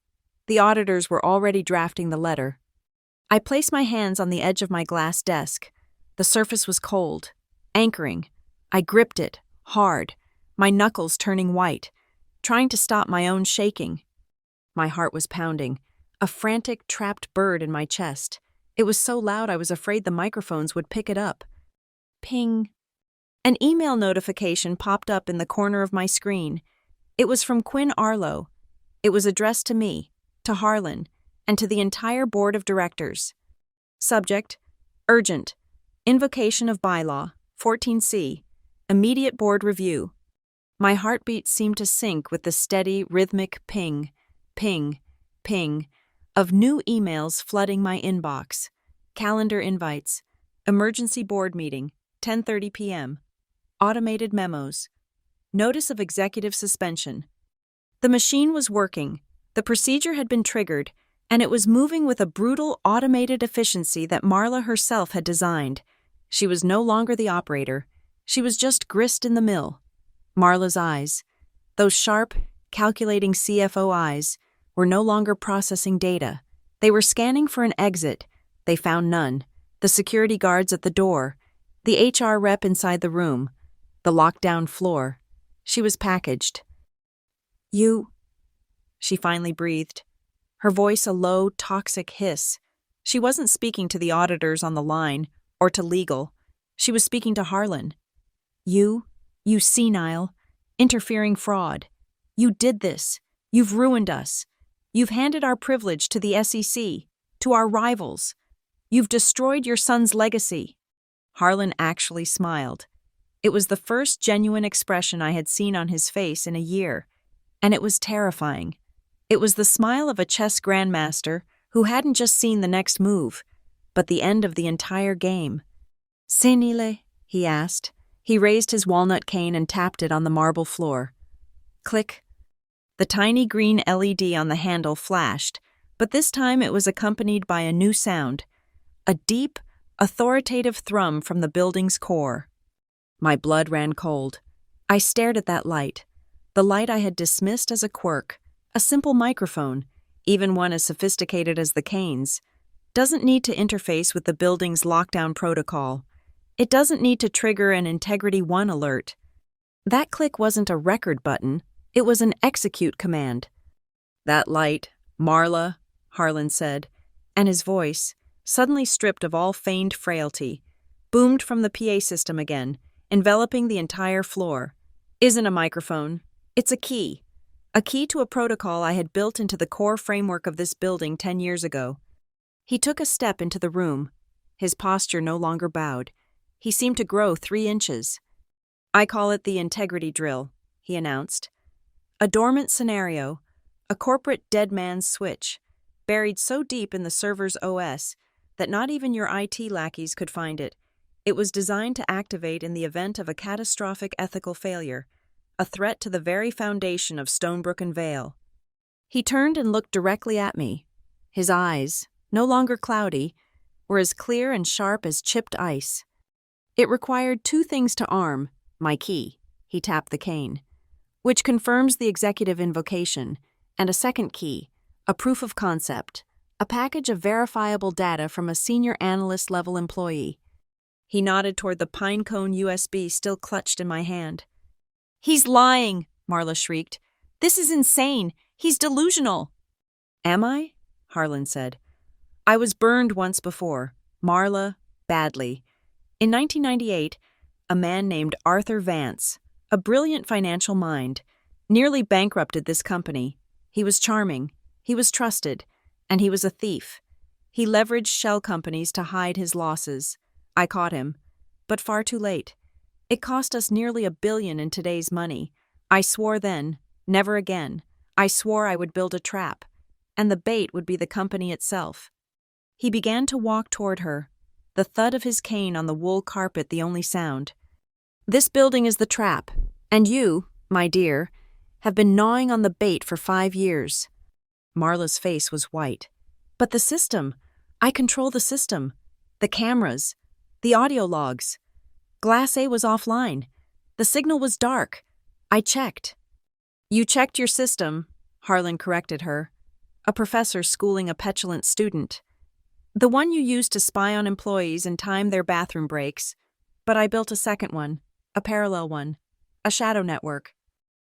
Speaker 1: The auditors were already drafting the letter. I placed my hands on the edge of my glass desk. The surface was cold, anchoring. I gripped it, hard, my knuckles turning white, trying to stop my own shaking. My heart was pounding, a frantic, trapped bird in my chest. It was so loud I was afraid the microphones would pick it up. Ping. An email notification popped up in the corner of my screen. It was from Quinn Arlo. It was addressed to me, to Harlan, and to the entire board of directors. Subject: urgent. Invocation of bylaw, 14C. Immediate board review. My heartbeat seemed to sync with the steady, rhythmic ping, ping, ping of new emails flooding my inbox. Calendar invites. Emergency board meeting, 10:30 p.m. Automated memos. Notice of executive suspension. The machine was working. The procedure had been triggered, and it was moving with a brutal, automated efficiency that Marla herself had designed. She was no longer the operator. She was just grist in the mill. Marla's eyes, those sharp, calculating CFO eyes, were no longer processing data. They were scanning for an exit. They found none. The security guards at the door, the HR rep inside the room, the locked-down floor. She was packaged. You, she finally breathed, her voice a low, toxic hiss. She wasn't speaking to the auditors on the line, or to legal. She was speaking to Harlan. You senile, interfering fraud. You did this. You've ruined us. You've handed our privilege to the SEC, to our rivals. You've destroyed your son's legacy. Harlan actually smiled. It was the first genuine expression I had seen on his face in a year, and it was terrifying. It was the smile of a chess grandmaster who hadn't just seen the next move, but the end of the entire game. Senile? He asked. He raised his walnut cane and tapped it on the marble floor. Click. The tiny green LED on the handle flashed, but this time it was accompanied by a new sound, a deep, authoritative thrum from the building's core. My blood ran cold. I stared at that light, the light I had dismissed as a quirk, a simple microphone, even one as sophisticated as the canes, doesn't need to interface with the building's lockdown protocol. It doesn't need to trigger an Integrity 1 alert. That click wasn't a record button, it was an execute command. That light, Marla, Harlan said, and his voice, suddenly stripped of all feigned frailty, boomed from the PA system again, enveloping the entire floor. Isn't a microphone. It's a key. A key to a protocol I had built into the core framework of this building 10 years ago. He took a step into the room. His posture no longer bowed. He seemed to grow 3 inches. "I call it the integrity drill," he announced. "A dormant scenario, a corporate dead man's switch, buried so deep in the server's OS that not even your IT lackeys could find it. It was designed to activate in the event of a catastrophic ethical failure, a threat to the very foundation of Stonebrook and Vale." He turned and looked directly at me. His eyes, no longer cloudy, were as clear and sharp as chipped ice. "It required 2 things to arm my key," he tapped the cane, "which confirms the executive invocation, and a second key, a proof of concept, a package of verifiable data from a senior analyst-level employee." He nodded toward the pinecone USB still clutched in my hand. "He's lying," Marla shrieked. "This is insane. He's delusional." "Am I?" Harlan said. "I was burned once before. Marla, badly. In 1998, a man named Arthur Vance, a brilliant financial mind, nearly bankrupted this company. He was charming, he was trusted, and he was a thief. He leveraged shell companies to hide his losses. I caught him, but far too late. It cost us nearly $1 billion in today's money. I swore then, never again. I swore I would build a trap, and the bait would be the company itself." He began to walk toward her, the thud of his cane on the wool carpet the only sound. "This building is the trap, and you, my dear, have been gnawing on the bait for 5 years." Marla's face was white. "But the system. I control the system. The cameras. The audio logs. Glass A was offline. The signal was dark. I checked." "You checked your system," Harlan corrected her. A professor schooling a petulant student. "The one you used to spy on employees and time their bathroom breaks. But I built a second one, a parallel one, a shadow network."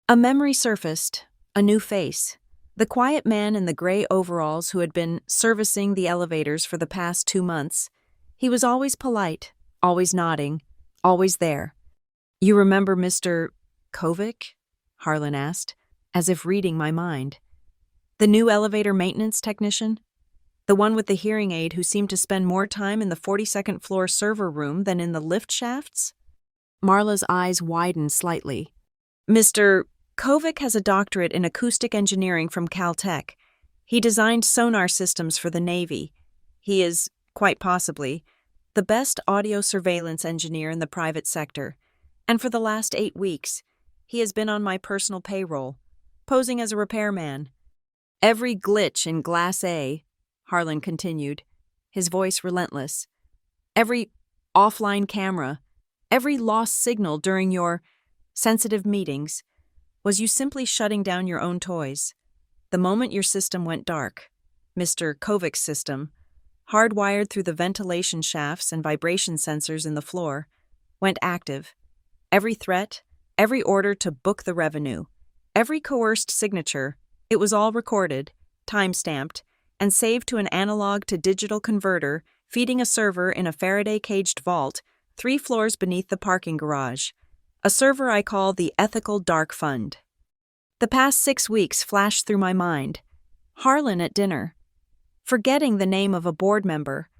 Speaker 1: A memory surfaced, a new face. The quiet man in the gray overalls who had been servicing the elevators for the past 2 months. He was always polite, always nodding, always there. "You remember Mr. Kovic?" Harlan asked, as if reading my mind. "The new elevator maintenance technician? The one with the hearing aid who seemed to spend more time in the 42nd floor server room than in the lift shafts?" Marla's eyes widened slightly. "Mr. Kovic has a doctorate in acoustic engineering from Caltech. He designed sonar systems for the Navy. He is, quite possibly, the best audio surveillance engineer in the private sector. And for the last 8 weeks, he has been on my personal payroll, posing as a repairman. Every glitch in Glass A," Harlan continued, his voice relentless, "every offline camera, every lost signal during your sensitive meetings, was you simply shutting down your own toys. The moment your system went dark, Mr. Kovic's system, hardwired through the ventilation shafts and vibration sensors in the floor, went active. Every threat, every order to book the revenue, every coerced signature, it was all recorded, time-stamped, and saved to an analog-to-digital converter feeding a server in a Faraday-caged vault 3 floors beneath the parking garage, a server I call the Ethical Dark Fund." The past 6 weeks flashed through my mind. Harlan at dinner, forgetting the name of a board member,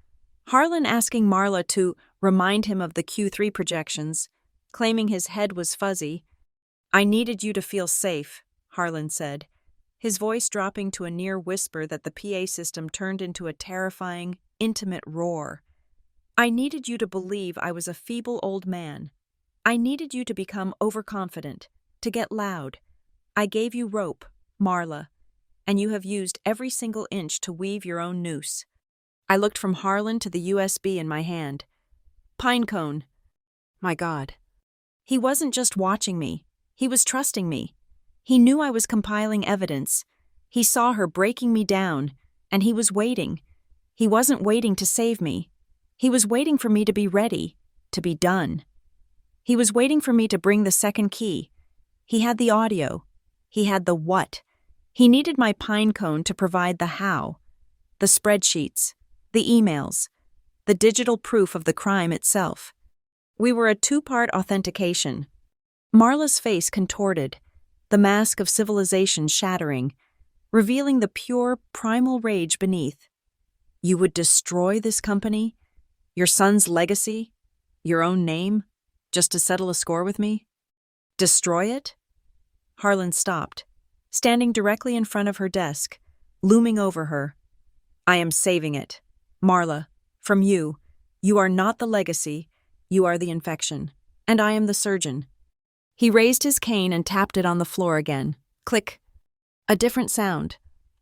Speaker 1: Harlan asking Marla to remind him of the Q3 projections, claiming his head was fuzzy. "I needed you to feel safe," Harlan said, his voice dropping to a near whisper that the PA system turned into a terrifying, intimate roar. "I needed you to believe I was a feeble old man. I needed you to become overconfident, to get loud. I gave you rope, Marla, and you have used every single inch to weave your own noose." I looked from Harlan to the USB in my hand. Pinecone. My God. He wasn't just watching me. He was trusting me. He knew I was compiling evidence. He saw her breaking me down, and he was waiting. He wasn't waiting to save me. He was waiting for me to be ready, to be done. He was waiting for me to bring the second key. He had the audio. He had the what. He needed my pinecone to provide the how, the spreadsheets, the emails, the digital proof of the crime itself. We were a 2-part authentication. Marla's face contorted, the mask of civilization shattering, revealing the pure, primal rage beneath. You would destroy this company? Your son's legacy? Your own name? Just to settle a score with me? Destroy it? Harlan stopped, standing directly in front of her desk, looming over her. I am saving it. Marla, from you. You are not the legacy, you are the infection, and I am the surgeon. He raised his cane and tapped it on the floor again. Click. A different sound.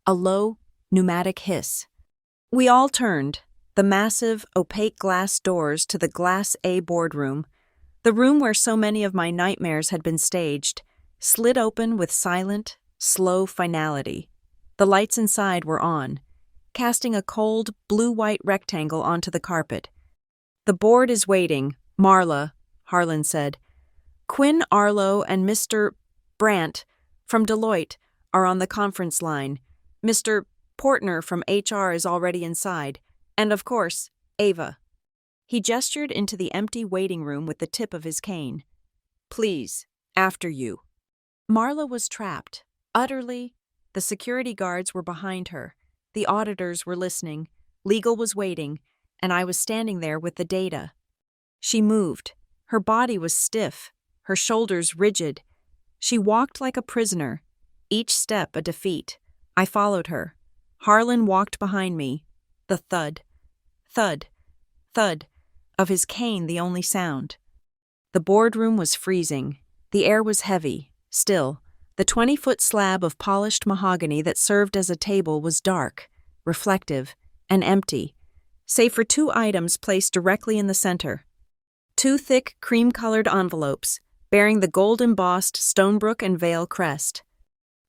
Speaker 1: A low, pneumatic hiss. We all turned, the massive, opaque glass doors to the Glass A boardroom, the room where so many of my nightmares had been staged, slid open with silent, slow finality. The lights inside were on, casting a cold, blue-white rectangle onto the carpet. The board is waiting, Marla, Harlan said. Quinn Arlo and Mr. Brandt from Deloitte are on the conference line. Mr. Portner from HR is already inside. And of course, Ava. He gestured into the empty waiting room with the tip of his cane. Please, after you. Marla was trapped, utterly. The security guards were behind her. The auditors were listening. Legal was waiting, and I was standing there with the data. She moved. Her body was stiff, her shoulders rigid. She walked like a prisoner, each step a defeat. I followed her. Harlan walked behind me. The thud, thud, thud of his cane the only sound. The boardroom was freezing. The air was heavy, still. The 20-foot slab of polished mahogany that served as a table was dark, reflective, and empty, save for two items placed directly in the center. Two thick, cream-colored envelopes, bearing the gold-embossed Stonebrook and Vale crest.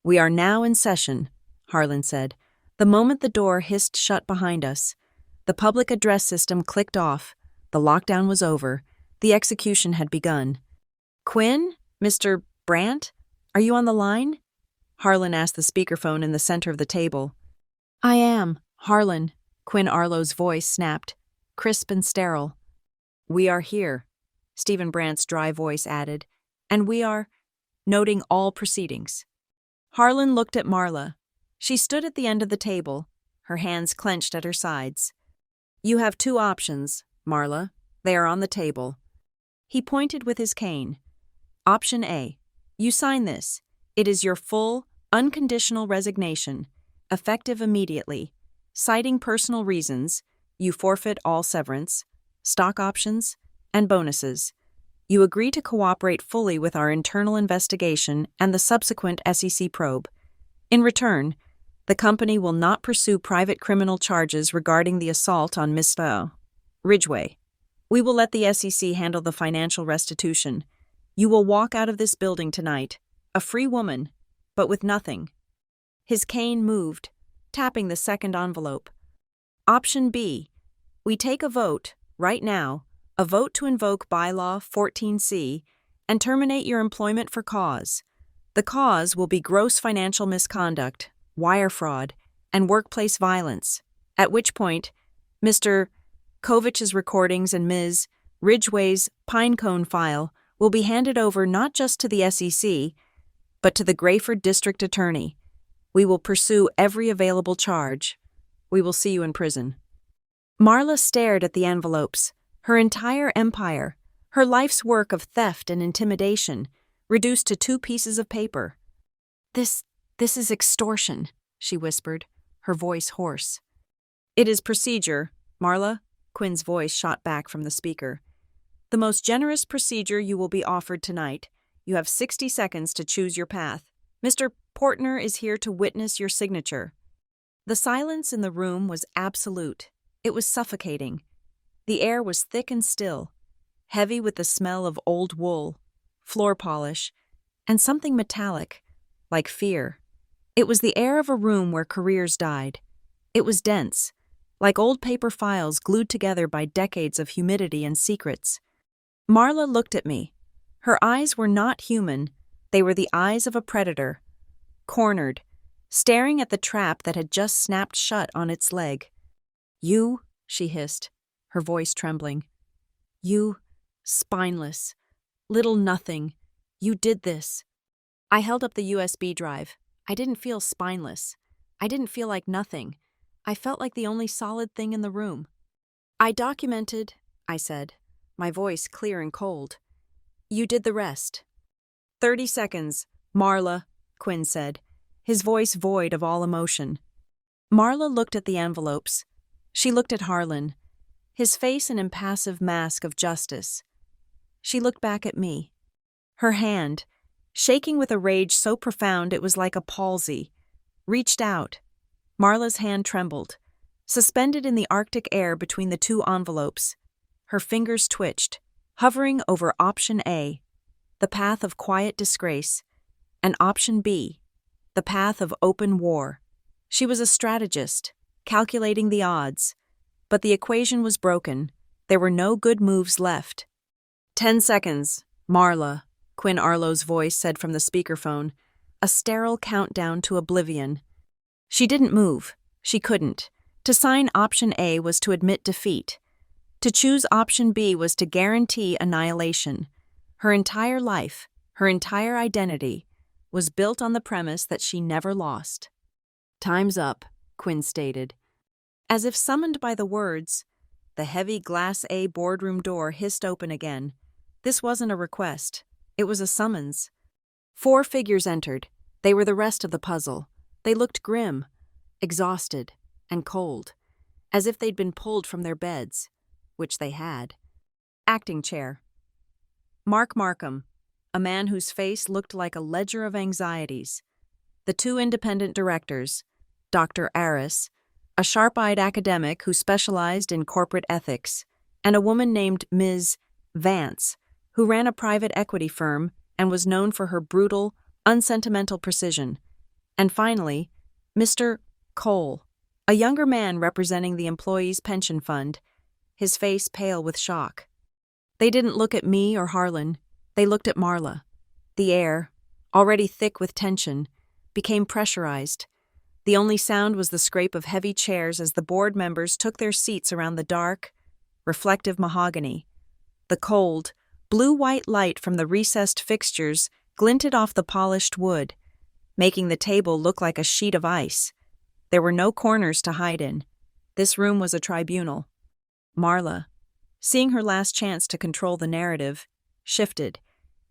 Speaker 1: We are now in session, Harlan said. The moment the door hissed shut behind us, the public address system clicked off. The lockdown was over. The execution had begun. Quinn? Mr. Brandt? Are you on the line? Harlan asked the speakerphone in the center of the table. I am, Harlan, Quinn Arlo's voice snapped, crisp and sterile. We are here, Stephen Brandt's dry voice added, and we are noting all proceedings. Harlan looked at Marla. She stood at the end of the table, her hands clenched at her sides. You have two options, Marla. They are on the table. He pointed with his cane. Option A. You sign this. It is your full, unconditional resignation, effective immediately. Citing personal reasons, you forfeit all severance, stock options, and bonuses. You agree to cooperate fully with our internal investigation and the subsequent SEC probe. In return, the company will not pursue private criminal charges regarding the assault on Miss Ridgway. We will let the SEC handle the financial restitution. You will walk out of this building tonight, a free woman, but with nothing. His cane moved, tapping the second envelope. Option B. We take a vote, right now, a vote to invoke Bylaw 14C and terminate your employment for cause. The cause will be gross financial misconduct, wire fraud, and workplace violence, at which point, Mr. Kovich's recordings and Ms. Ridgway's Pinecone file will be handed over not just to the SEC, but to the Grayford District Attorney. We will pursue every available charge. We will see you in prison. Marla stared at the envelopes. Her entire empire, her life's work of theft and intimidation, reduced to 2 pieces of paper. This is extortion, she whispered, her voice hoarse. It is procedure, Marla, Quinn's voice shot back from the speaker. The most generous procedure you will be offered tonight. You have 60 seconds to choose your path. Mr. Portner is here to witness your signature. The silence in the room was absolute. It was suffocating. The air was thick and still, heavy with the smell of old wool, floor polish, and something metallic, like fear. It was the air of a room where careers died. It was dense, like old paper files glued together by decades of humidity and secrets. Marla looked at me. Her eyes were not human. They were the eyes of a predator, cornered, staring at the trap that had just snapped shut on its leg. You, she hissed, her voice trembling. You, spineless, little nothing. You did this. I held up the USB drive. I didn't feel spineless. I didn't feel like nothing. I felt like the only solid thing in the room. I documented, I said, my voice clear and cold. You did the rest. 30 seconds, Marla, Quinn said, his voice void of all emotion. Marla looked at the envelopes. She looked at Harlan, his face an impassive mask of justice. She looked back at me. Her hand, shaking with a rage so profound it was like a palsy, reached out. Marla's hand trembled, suspended in the Arctic air between the two envelopes. Her fingers twitched, hovering over option A, the path of quiet disgrace, and option B, the path of open war. She was a strategist, calculating the odds, but the equation was broken. There were no good moves left. 10 seconds, Marla, Quinn Arlo's voice said from the speakerphone, a sterile countdown to oblivion. She didn't move. She couldn't. To sign option A was to admit defeat. To choose option B was to guarantee annihilation. Her entire life, her entire identity, was built on the premise that she never lost. Time's up, Quinn stated. As if summoned by the words, the heavy Glass A boardroom door hissed open again. This wasn't a request. It was a summons. 4 figures entered. They were the rest of the puzzle. They looked grim, exhausted, and cold, as if they'd been pulled from their beds, which they had. Acting chair. Mark Markham, a man whose face looked like a ledger of anxieties. The 2 independent directors, Dr. Aris, a sharp-eyed academic who specialized in corporate ethics, and a woman named Ms. Vance, who ran a private equity firm and was known for her brutal, unsentimental precision. And finally, Mr. Cole, a younger man representing the employees' pension fund, his face pale with shock. They didn't look at me or Harlan. They looked at Marla. The air, already thick with tension, became pressurized. The only sound was the scrape of heavy chairs as the board members took their seats around the dark, reflective mahogany. The cold, blue-white light from the recessed fixtures glinted off the polished wood, making the table look like a sheet of ice. There were no corners to hide in. This room was a tribunal. Marla, seeing her last chance to control the narrative, shifted.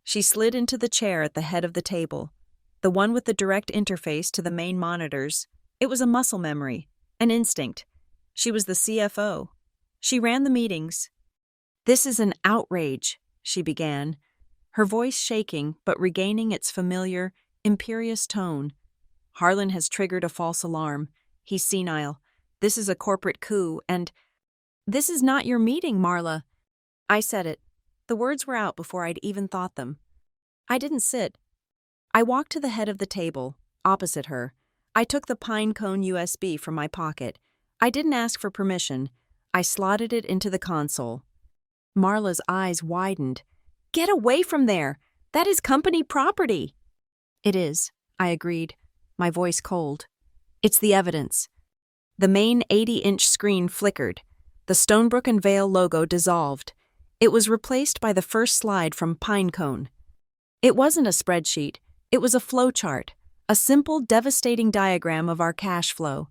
Speaker 1: She slid into the chair at the head of the table, the one with the direct interface to the main monitors. It was a muscle memory, an instinct. She was the CFO. She ran the meetings. "This is an outrage," she began, her voice shaking but regaining its familiar, imperious tone. "Harlan has triggered a false alarm. He's senile. This is a corporate coup, and—" "This is not your meeting, Marla." I said it. The words were out before I'd even thought them. I didn't sit. I walked to the head of the table, opposite her. I took the pine cone USB from my pocket. I didn't ask for permission. I slotted it into the console. Marla's eyes widened. "Get away from there! That is company property!" "It is," I agreed, my voice cold. "It's the evidence." The main 80-inch screen flickered. The Stonebrook and Vale logo dissolved. It was replaced by the first slide from Pinecone. It wasn't a spreadsheet. It was a flowchart, a simple, devastating diagram of our cash flow.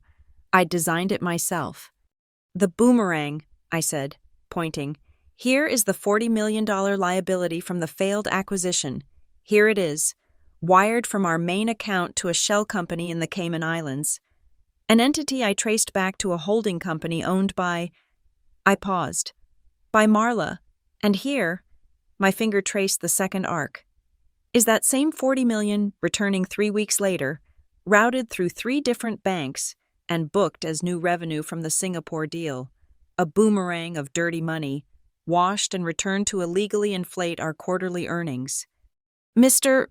Speaker 1: I'd designed it myself. "The boomerang," I said, pointing. "Here is the $40 million liability from the failed acquisition. Here it is, wired from our main account to a shell company in the Cayman Islands. An entity I traced back to a holding company owned by—" I paused. "By Marla. And here," my finger traced the second arc, "is that same $40 million returning 3 weeks later, routed through 3 different banks and booked as new revenue from the Singapore deal. A boomerang of dirty money, washed and returned to illegally inflate our quarterly earnings." Mr.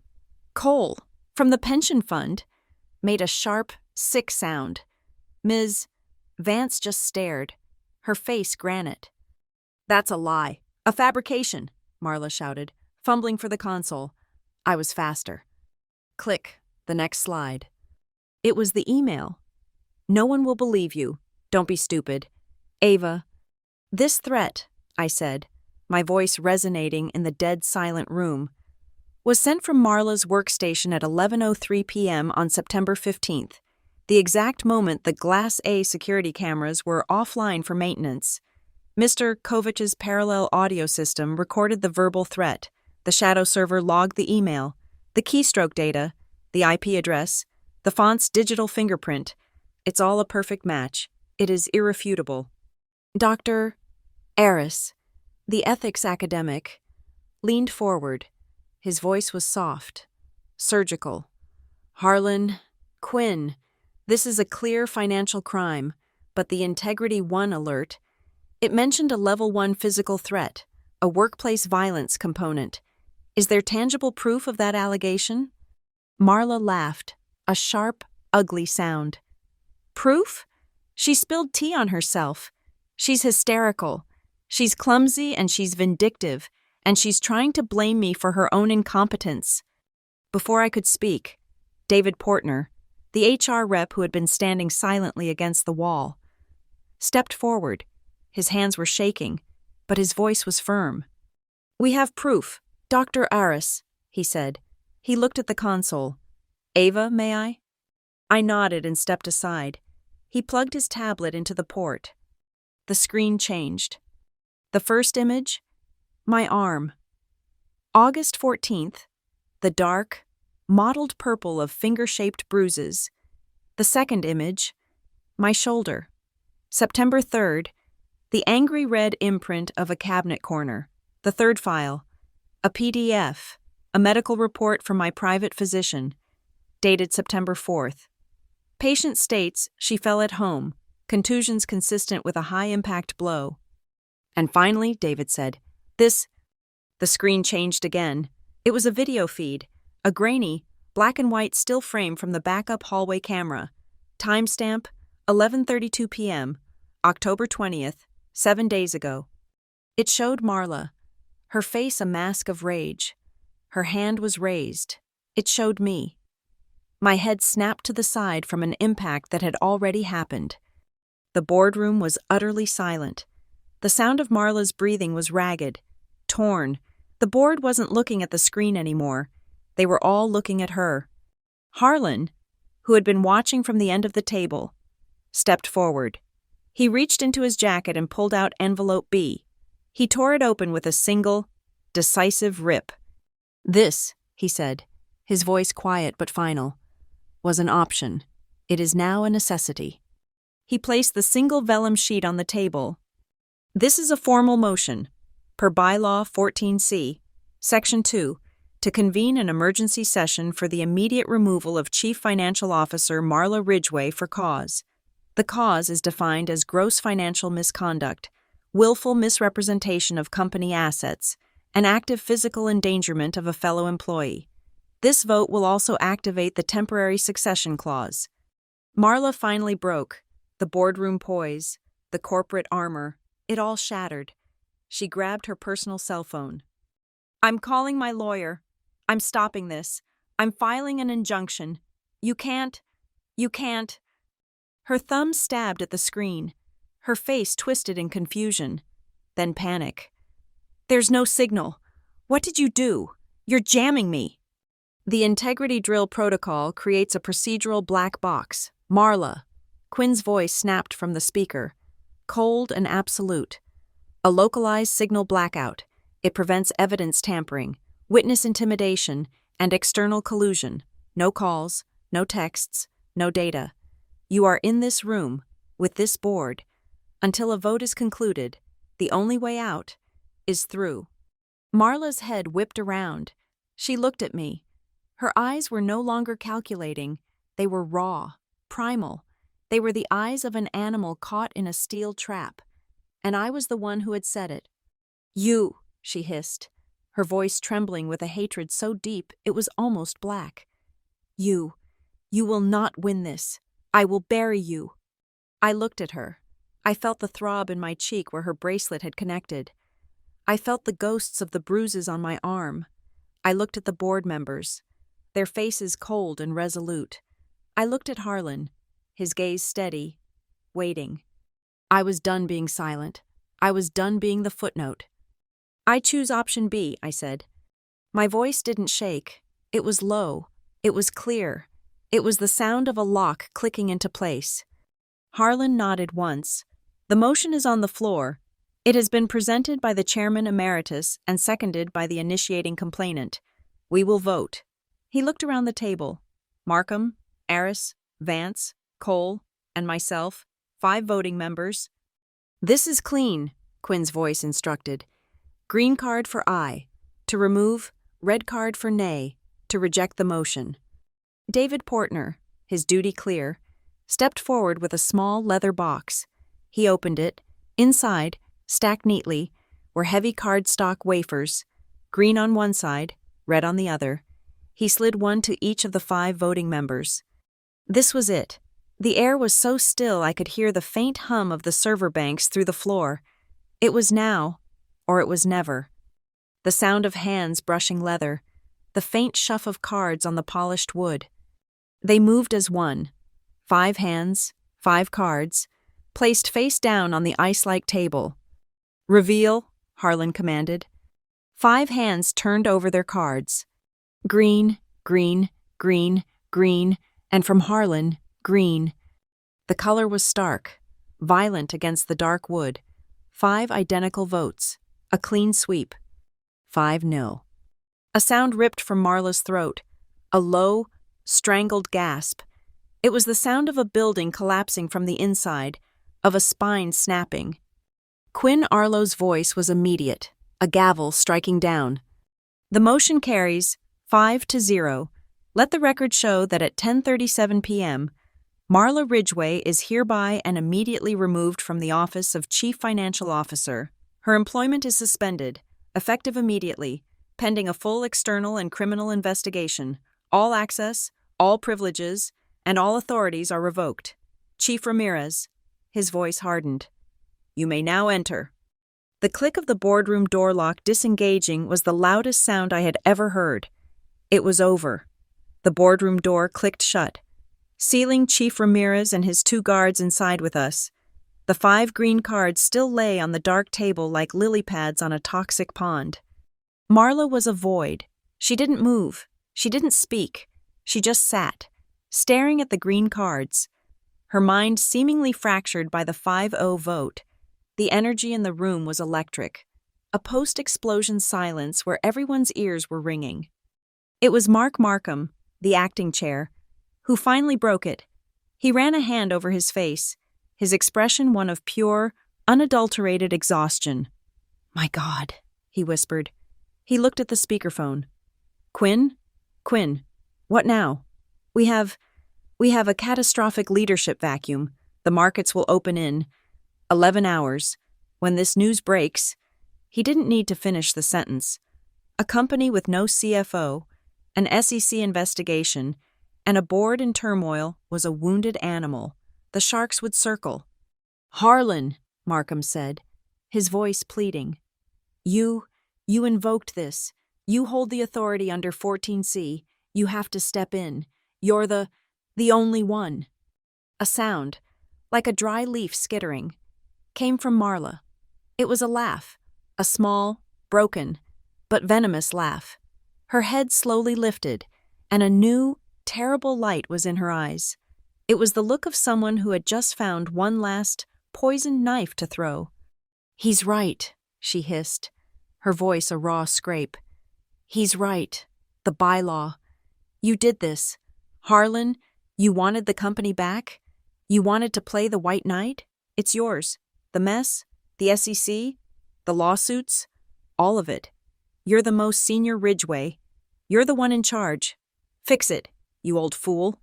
Speaker 1: Cole, from the pension fund, made a sharp, sick sound. Ms. Vance just stared, her face granite. "That's a lie. A fabrication," Marla shouted, fumbling for the console. I was faster. Click, the next slide. It was the email. "No one will believe you. Don't be stupid. Ava." "This threat," I said, my voice resonating in the dead silent room, "was sent from Marla's workstation at 11:03 p.m. on September 15th. the exact moment the Glass A security cameras were offline for maintenance. Mr. Kovich's parallel audio system recorded the verbal threat. The shadow server logged the email, the keystroke data, the IP address, the font's digital fingerprint. It's all a perfect match. It is irrefutable. Dr. Aris, the ethics academic, leaned forward. His voice was soft, surgical. Harlan, Quinn, this is a clear financial crime, but the Integrity 1 alert, it mentioned a Level 1 physical threat, a workplace violence component. Is there tangible proof of that allegation? Marla laughed, a sharp, ugly sound. Proof? She spilled tea on herself. She's hysterical. She's clumsy and she's vindictive, and she's trying to blame me for her own incompetence. Before I could speak, David Portner, the HR rep who had been standing silently against the wall, stepped forward. His hands were shaking, but his voice was firm. We have proof, Dr. Aris, he said. He looked at the console. Ava, may I? I nodded and stepped aside. He plugged his tablet into the port. The screen changed. The first image? My arm. August 14th, the dark, mottled purple of finger-shaped bruises. The second image? My shoulder. September 3rd, the angry red imprint of a cabinet corner. The third file, a PDF, a medical report from my private physician, dated September 4th. Patient states she fell at home, contusions consistent with a high-impact blow. And finally, David said, the screen changed again. It was a video feed, a grainy, black-and-white still frame from the backup hallway camera. Timestamp, 11:32 p.m., October 20th, 7 days ago. It showed Marla, her face a mask of rage. Her hand was raised. It showed me. My head snapped to the side from an impact that had already happened. The boardroom was utterly silent. The sound of Marla's breathing was ragged, torn. The board wasn't looking at the screen anymore. They were all looking at her. Harlan, who had been watching from the end of the table, stepped forward. He reached into his jacket and pulled out envelope B. He tore it open with a single, decisive rip. This, he said, his voice quiet but final, was an option. It is now a necessity. He placed the single vellum sheet on the table. This is a formal motion, per bylaw 14C, Section 2, to convene an emergency session for the immediate removal of Chief Financial Officer Marla Ridgway for cause. The cause is defined as gross financial misconduct, willful misrepresentation of company assets, and active physical endangerment of a fellow employee. This vote will also activate the temporary succession clause. Marla finally broke. The boardroom poise, the corporate armor, it all shattered. She grabbed her personal cell phone. I'm calling my lawyer. I'm stopping this. I'm filing an injunction. You can't. Her thumb stabbed at the screen. Her face twisted in confusion, then panic. There's no signal. What did you do? You're jamming me. The Integrity Drill Protocol creates a procedural black box. Marla. Quinn's voice snapped from the speaker. Cold and absolute. A localized signal blackout. It prevents evidence tampering, witness intimidation, and external collusion. No calls, no texts, no data. You are in this room, with this board. Until a vote is concluded, the only way out is through. Marla's head whipped around. She looked at me. Her eyes were no longer calculating. They were raw, primal. They were the eyes of an animal caught in a steel trap. And I was the one who had said it. You, she hissed, her voice trembling with a hatred so deep it was almost black. You will not win this. I will bury you. I looked at her. I felt the throb in my cheek where her bracelet had connected. I felt the ghosts of the bruises on my arm. I looked at the board members, their faces cold and resolute. I looked at Harlan, his gaze steady, waiting. I was done being silent. I was done being the footnote. I choose option B, I said. My voice didn't shake. It was low. It was clear. It was the sound of a lock clicking into place. Harlan nodded once. The motion is on the floor. It has been presented by the chairman emeritus and seconded by the initiating complainant. We will vote. He looked around the table. Markham, Aris, Vance, Cole, and myself, 5 voting members. This is clean, Quinn's voice instructed. Green card for aye. To remove, red card for nay. To reject the motion. David Portner, his duty clear, stepped forward with a small leather box. He opened it. Inside, stacked neatly, were heavy cardstock wafers, green on one side, red on the other. He slid one to each of the 5 voting members. This was it. The air was so still I could hear the faint hum of the server banks through the floor. It was now, or it was never. The sound of hands brushing leather, the faint shuff of cards on the polished wood. They moved as one. 5 hands, 5 cards, placed face down on the ice-like table. Reveal, Harlan commanded. 5 hands turned over their cards. Green, green, green, green, and from Harlan, green. The color was stark, violent against the dark wood. 5 identical votes, a clean sweep. 5 no. A sound ripped from Marla's throat, a low, strangled gasp. It was the sound of a building collapsing from the inside, of a spine snapping. Quinn Arlo's voice was immediate, a gavel striking down. The motion carries 5-0. Let the record show that at 10:37 p.m., Marla Ridgway is hereby and immediately removed from the office of Chief Financial Officer. Her employment is suspended, effective immediately, pending a full external and criminal investigation. All access, all privileges, and all authorities are revoked. Chief Ramirez, his voice hardened. You may now enter. The click of the boardroom door lock disengaging was the loudest sound I had ever heard. It was over. The boardroom door clicked shut, sealing Chief Ramirez and his 2 guards inside with us. The 5 green cards still lay on the dark table like lily pads on a toxic pond. Marla was a void. She didn't move. She didn't speak. She just sat, staring at the green cards. Her mind seemingly fractured by the 5-0 vote. The energy in the room was electric, a post-explosion silence where everyone's ears were ringing. It was Mark Markham, the acting chair, who finally broke it. He ran a hand over his face, his expression one of pure, unadulterated exhaustion. My God, he whispered. He looked at the speakerphone. Quinn? Quinn, what now? We have a catastrophic leadership vacuum. The markets will open in 11 hours. When this news breaks, he didn't need to finish the sentence. A company with no CFO, an SEC investigation, and a board in turmoil was a wounded animal. The sharks would circle. Harlan, Markham said, his voice pleading. You invoked this. You hold the authority under 14C. You have to step in. You're the only one. A sound, like a dry leaf skittering, came from Marla. It was a laugh, a small, broken, but venomous laugh. Her head slowly lifted, and a new, terrible light was in her eyes. It was the look of someone who had just found one last, poisoned knife to throw. He's right, she hissed, her voice a raw scrape. He's right. The bylaw. You did this. Harlan, you wanted the company back? You wanted to play the White Knight? It's yours. The mess, the SEC, the lawsuits, all of it. You're the most senior Ridgway. You're the one in charge. Fix it, you old fool.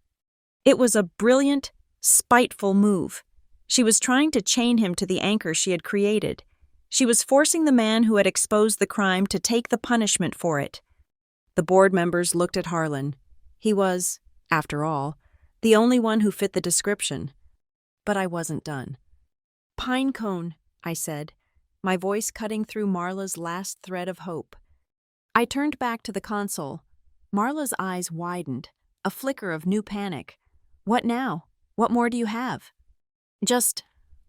Speaker 1: It was a brilliant, spiteful move. She was trying to chain him to the anchor she had created. She was forcing the man who had exposed the crime to take the punishment for it. The board members looked at Harlan. He was, after all, the only one who fit the description. But I wasn't done. Pinecone, I said, my voice cutting through Marla's last thread of hope. I turned back to the console. Marla's eyes widened, a flicker of new panic. What now? What more do you have? Just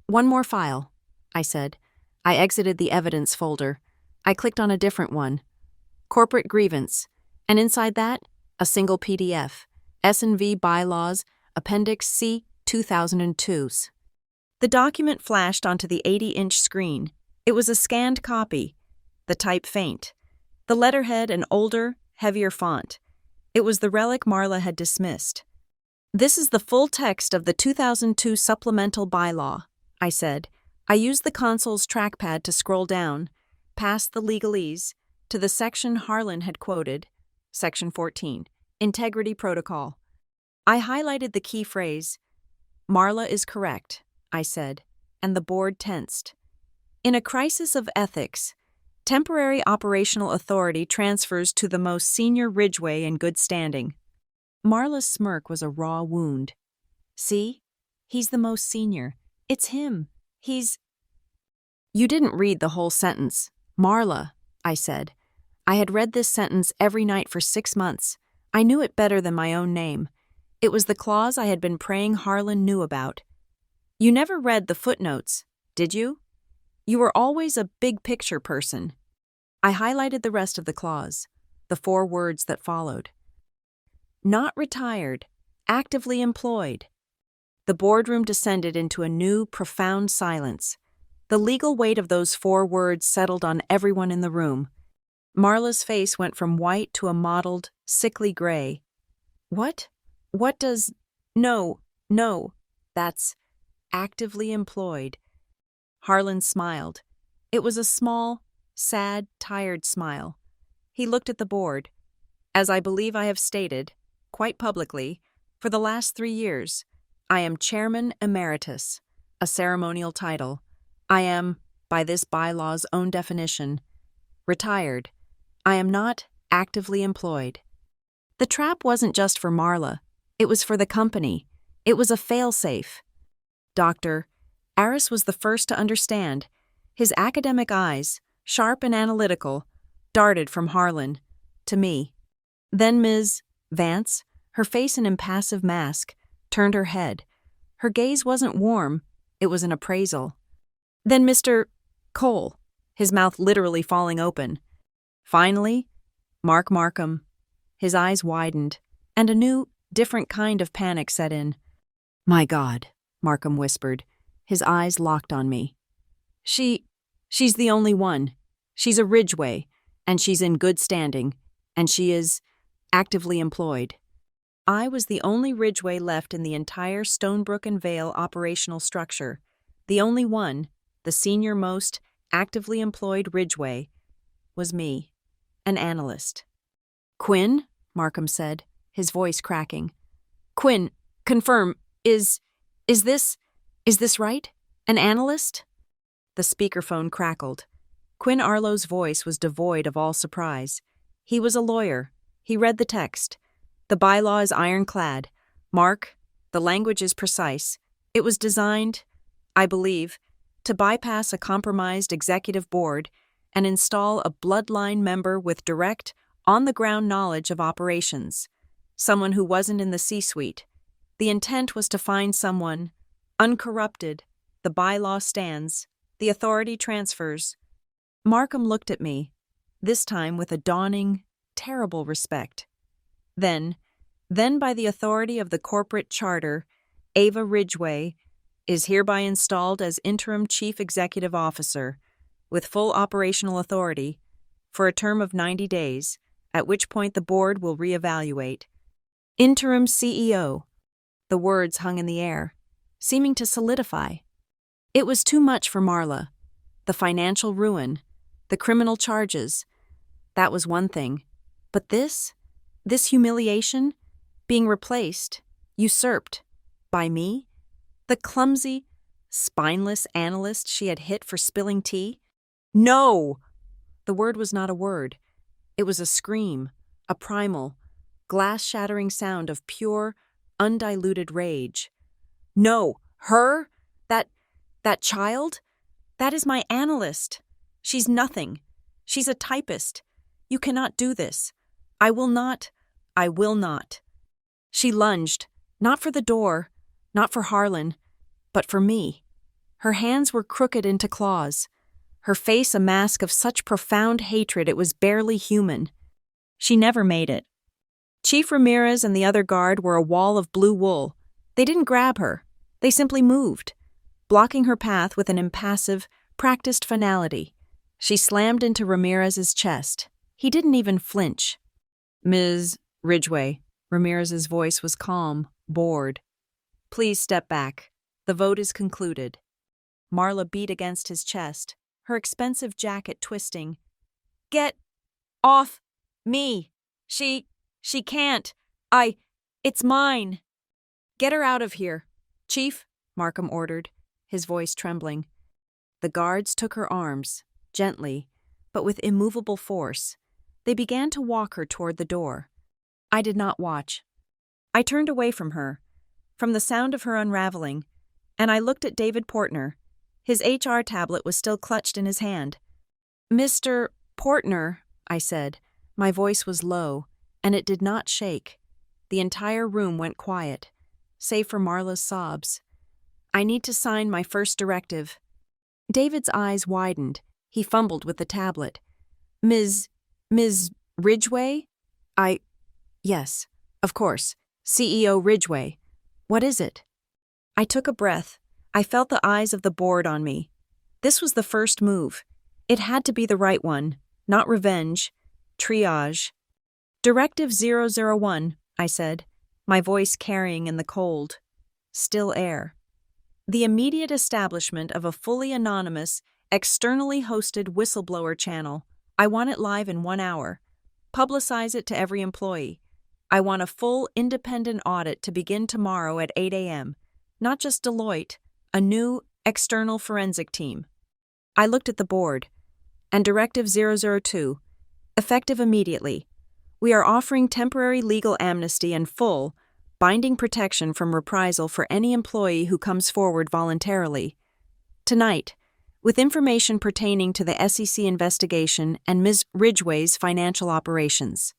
Speaker 1: one more file, I said. I exited the evidence folder. I clicked on a different one. Corporate grievance. And inside that, a single PDF. S&V Bylaws, Appendix C, 2002s. The document flashed onto the 80-inch screen. It was a scanned copy, the type faint, the letterhead an older, heavier font. It was the relic Marla had dismissed. "This is the full text of the 2002 supplemental bylaw," I said. I used the console's trackpad to scroll down, past the legalese, to the section Harlan had quoted, Section 14, Integrity Protocol. I highlighted the key phrase, "Marla is correct," I said, and the board tensed. In a crisis of ethics, temporary operational authority transfers to the most senior Ridgway in good standing. Marla's smirk was a raw wound. "See? He's the most senior. It's him. He's—" "You didn't read the whole sentence. Marla," I said. I had read this sentence every night for 6 months. I knew it better than my own name. It was the clause I had been praying Harlan knew about. "You never read the footnotes, did you? You were always a big-picture person." I highlighted the rest of the clause, the 4 words that followed. "Not retired, actively employed." The boardroom descended into a new, profound silence. The legal weight of those 4 words settled on everyone in the room. Marla's face went from white to a mottled, sickly gray. "What? What does— No, that's actively employed." Harlan smiled. It was a small, sad, tired smile. He looked at the board. "As I believe I have stated, quite publicly, for the last 3 years, I am Chairman Emeritus, a ceremonial title. I am, by this bylaw's own definition, retired. I am not actively employed." The trap wasn't just for Marla. It was for the company. It was a fail-safe. Dr. Aris was the first to understand. His academic eyes, sharp and analytical, darted from Harlan to me. Then Ms. Vance, her face an impassive mask, turned her head. Her gaze wasn't warm, it was an appraisal. Then Mr. Cole, his mouth literally falling open. Finally, Mark Markham. His eyes widened, and a new, different kind of panic set in. "My God," Markham whispered. His eyes locked on me. She's the only one. She's a Ridgway, and she's in good standing, and she is actively employed." I was the only Ridgway left in the entire Stonebrook and Vale operational structure. The only one, the senior-most, actively employed Ridgway, was me, an analyst. "Quinn," Markham said, his voice cracking. "Quinn, confirm, is this right? An analyst?" The speakerphone crackled. Quinn Arlo's voice was devoid of all surprise. He was a lawyer. He read the text. "The bylaw is ironclad. Mark, the language is precise. It was designed, I believe, to bypass a compromised executive board and install a bloodline member with direct, on-the-ground knowledge of operations, someone who wasn't in the C-suite. The intent was to find someone, uncorrupted, the bylaw stands, the authority transfers." Markham looked at me, this time with a dawning, terrible respect. Then by the authority of the corporate charter, Ava Ridgway is hereby installed as interim chief executive officer, with full operational authority, for a term of 90 days, at which point the board will reevaluate. Interim CEO. The words hung in the air, seeming to solidify. It was too much for Marla. The financial ruin, the criminal charges, that was one thing. But this humiliation, being replaced, usurped, by me, the clumsy, spineless analyst she had hit for spilling tea? "No!" The word was not a word. It was a scream, a primal, glass-shattering sound of pure, undiluted rage. "No! Her? That child? That is my analyst. She's nothing. She's a typist. You cannot do this. I will not. She lunged, not for the door, not for Harlan, but for me. Her hands were crooked into claws, her face a mask of such profound hatred it was barely human. She never made it. Chief Ramirez and the other guard were a wall of blue wool. They didn't grab her. They simply moved, blocking her path with an impassive, practiced finality. She slammed into Ramirez's chest. He didn't even flinch. "Ms. Ridgway," Ramirez's voice was calm, bored. "Please step back. The vote is concluded." Marla beat against his chest, her expensive jacket twisting. "Get off me! She can't. It's mine." "Get her out of here, Chief," Markham ordered, his voice trembling. The guards took her arms, gently, but with immovable force. They began to walk her toward the door. I did not watch. I turned away from her, from the sound of her unraveling, and I looked at David Portner. His HR tablet was still clutched in his hand. "Mr. Portner," I said. My voice was low, and it did not shake. The entire room went quiet, save for Marla's sobs. "I need to sign my first directive." David's eyes widened. He fumbled with the tablet. Ms. Ridgway? Yes, of course. CEO Ridgway. What is it?" I took a breath. I felt the eyes of the board on me. This was the first move. It had to be the right one, not revenge. Triage. "Directive 001, I said, my voice carrying in the cold, still air. "The immediate establishment of a fully anonymous, externally hosted whistleblower channel. I want it live in 1 hour. Publicize it to every employee. I want a full independent audit to begin tomorrow at 8 a.m. Not just Deloitte, a new external forensic team." I looked at the board. "And Directive 002, effective immediately. We are offering temporary legal amnesty and full, binding protection from reprisal for any employee who comes forward voluntarily. Tonight, with information pertaining to the SEC investigation and Ms. Ridgway's financial operations."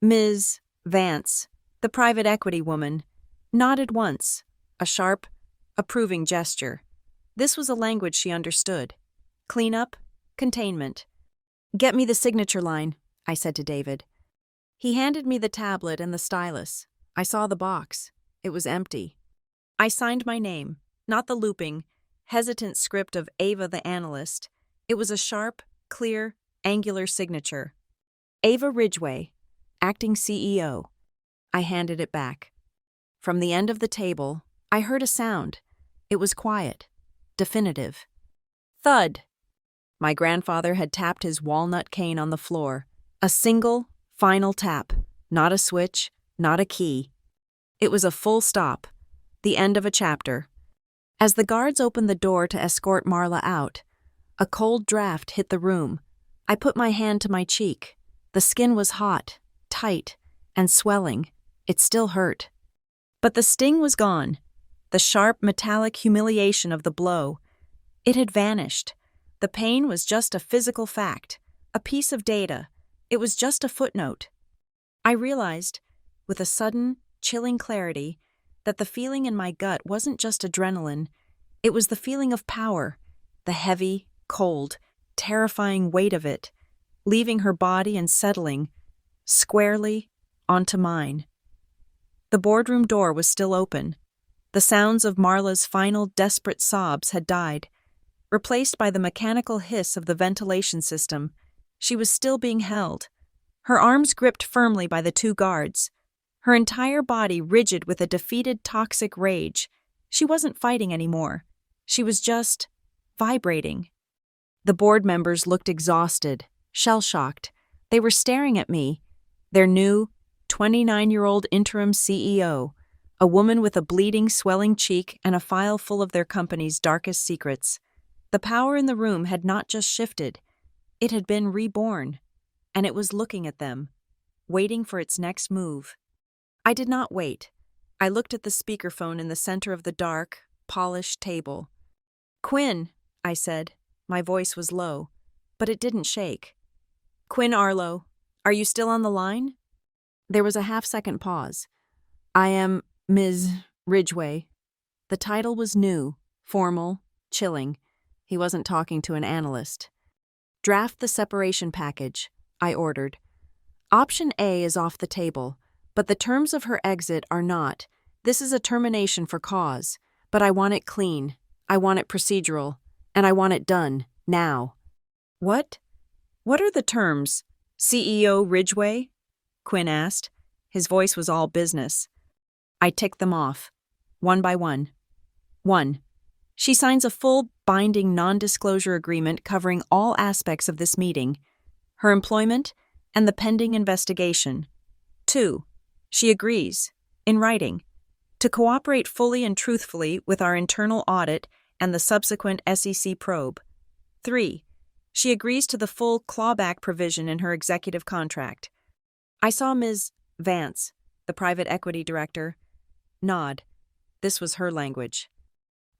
Speaker 1: Ms. Vance, the private equity woman, nodded once, a sharp, approving gesture. This was a language she understood. Cleanup, containment. "Get me the signature line," I said to David. He handed me the tablet and the stylus. I saw the box. It was empty. I signed my name, not the looping, hesitant script of Ava the analyst. It was a sharp, clear, angular signature. "Ava Ridgway, acting CEO." I handed it back. From the end of the table, I heard a sound. It was quiet, definitive. Thud. My grandfather had tapped his walnut cane on the floor. A single, final tap, not a switch, not a key. It was a full stop, the end of a chapter. As the guards opened the door to escort Marla out, a cold draft hit the room. I put my hand to my cheek. The skin was hot, tight, and swelling. It still hurt. But the sting was gone. The sharp, metallic humiliation of the blow. It had vanished. The pain was just a physical fact, a piece of data. It was just a footnote. I realized, with a sudden, chilling clarity, that the feeling in my gut wasn't just adrenaline. It was the feeling of power, the heavy, cold, terrifying weight of it, leaving her body and settling, squarely, onto mine. The boardroom door was still open. The sounds of Marla's final desperate sobs had died, replaced by the mechanical hiss of the ventilation system. She was still being held, her arms gripped firmly by the two guards, her entire body rigid with a defeated toxic rage. She wasn't fighting anymore. She was just vibrating. The board members looked exhausted, shell-shocked. They were staring at me, their new, 29-year-old interim CEO, a woman with a bleeding, swelling cheek and a file full of their company's darkest secrets. The power in the room had not just shifted. It had been reborn, and it was looking at them, waiting for its next move. I did not wait. I looked at the speakerphone in the center of the dark, polished table. "Quinn," I said. My voice was low, but it didn't shake. "Quinn Arlo, are you still on the line?" There was a half-second pause. "I am Ms. Ridgway." The title was new, formal, chilling. He wasn't talking to an analyst. "Draft the separation package," I ordered. "Option A is off the table, But the terms of her exit are not. This is a termination for cause, but I want it clean. I want it procedural, and I want it done, now. What? What are the terms? CEO Ridgway? Quinn asked. His voice was all business. I ticked them off, one by one. 1. She signs a full, binding non-disclosure agreement covering all aspects of this meeting, her employment, and the pending investigation. 2. She agrees, in writing, to cooperate fully and truthfully with our internal audit and the subsequent SEC probe. 3. She agrees to the full clawback provision in her executive contract. I saw Ms. Vance, the private equity director, nod. This was her language.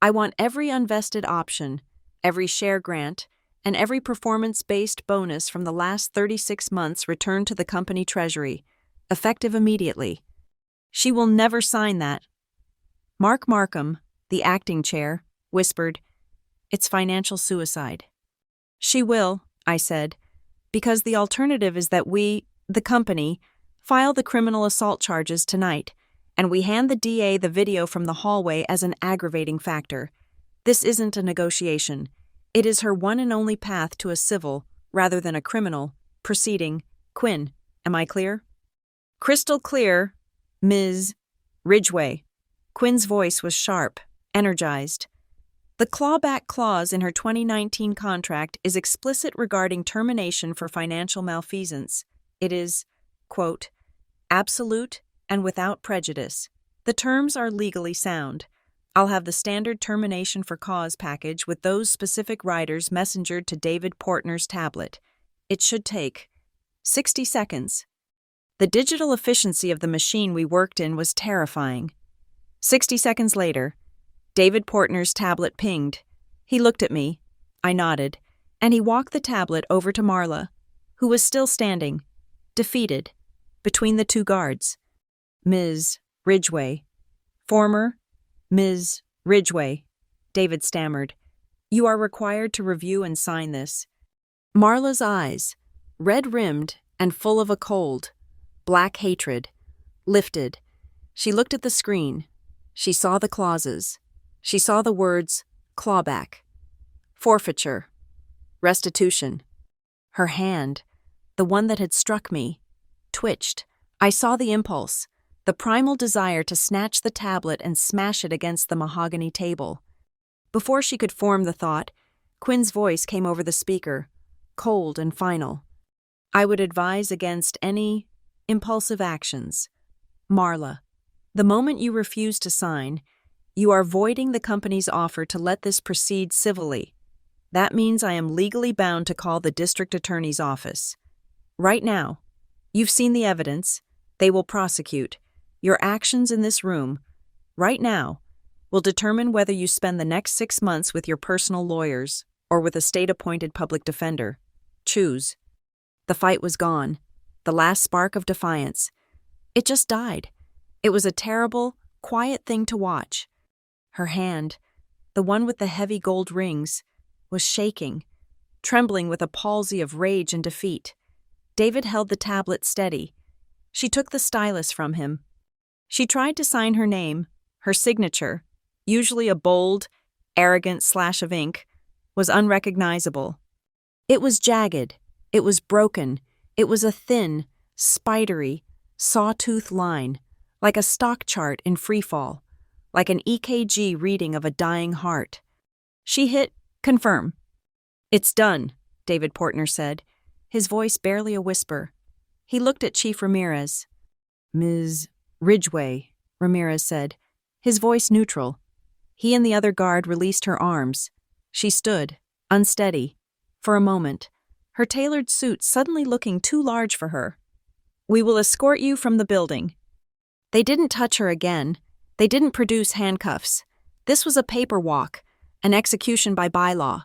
Speaker 1: I want every unvested option, every share grant, and every performance-based bonus from the last 36 months returned to the company treasury, effective immediately. She will never sign that. Mark Markham, the acting chair, whispered, It's financial suicide. She will, I said, because the alternative is that we, the company, file the criminal assault charges tonight, and we hand the DA the video from the hallway as an aggravating factor. This isn't a negotiation. It is her one and only path to a civil, rather than a criminal, proceeding. Quinn, am I clear? Crystal clear, Ms. Ridgway. Quinn's voice was sharp, energized. The clawback clause in her 2019 contract is explicit regarding termination for financial malfeasance. It is, quote, absolute and without prejudice. The terms are legally sound. I'll have the standard termination for cause package with those specific riders messengered to David Portner's tablet. It should take 60 seconds. The digital efficiency of the machine we worked in was terrifying. 60 seconds later, David Portner's tablet pinged. He looked at me. I nodded, and he walked the tablet over to Marla, who was still standing, defeated, between the two guards. Ms. Ridgway. Former Ms. Ridgway, David stammered. You are required to review and sign this. Marla's eyes, red-rimmed and full of a cold, black hatred, lifted. She looked at the screen. She saw the clauses. She saw the words, clawback, forfeiture, restitution. Her hand, the one that had struck me, twitched. I saw the impulse, the primal desire to snatch the tablet and smash it against the mahogany table. Before she could form the thought, Quinn's voice came over the speaker, cold and final. I would advise against any impulsive actions. Marla, the moment you refuse to sign, you are voiding the company's offer to let this proceed civilly. That means I am legally bound to call the district attorney's office. Right now, you've seen the evidence. They will prosecute. Your actions in this room, right now, will determine whether you spend the next 6 months with your personal lawyers or with a state-appointed public defender. Choose. The fight was gone. The last spark of defiance. It just died. It was a terrible, quiet thing to watch. Her hand, the one with the heavy gold rings, was shaking, trembling with a palsy of rage and defeat. David held the tablet steady. She took the stylus from him. She tried to sign her name, her signature, usually a bold, arrogant slash of ink, was unrecognizable. It was jagged. It was broken. It was a thin, spidery, sawtooth line, like a stock chart in freefall, like an EKG reading of a dying heart. She hit confirm. It's done, David Portner said, his voice barely a whisper. He looked at Chief Ramirez. Ms. Ridgway, Ramirez said, his voice neutral. He and the other guard released her arms. She stood, unsteady, for a moment, her tailored suit suddenly looking too large for her. We will escort you from the building. They didn't touch her again. They didn't produce handcuffs. This was a paper walk, an execution by bylaw.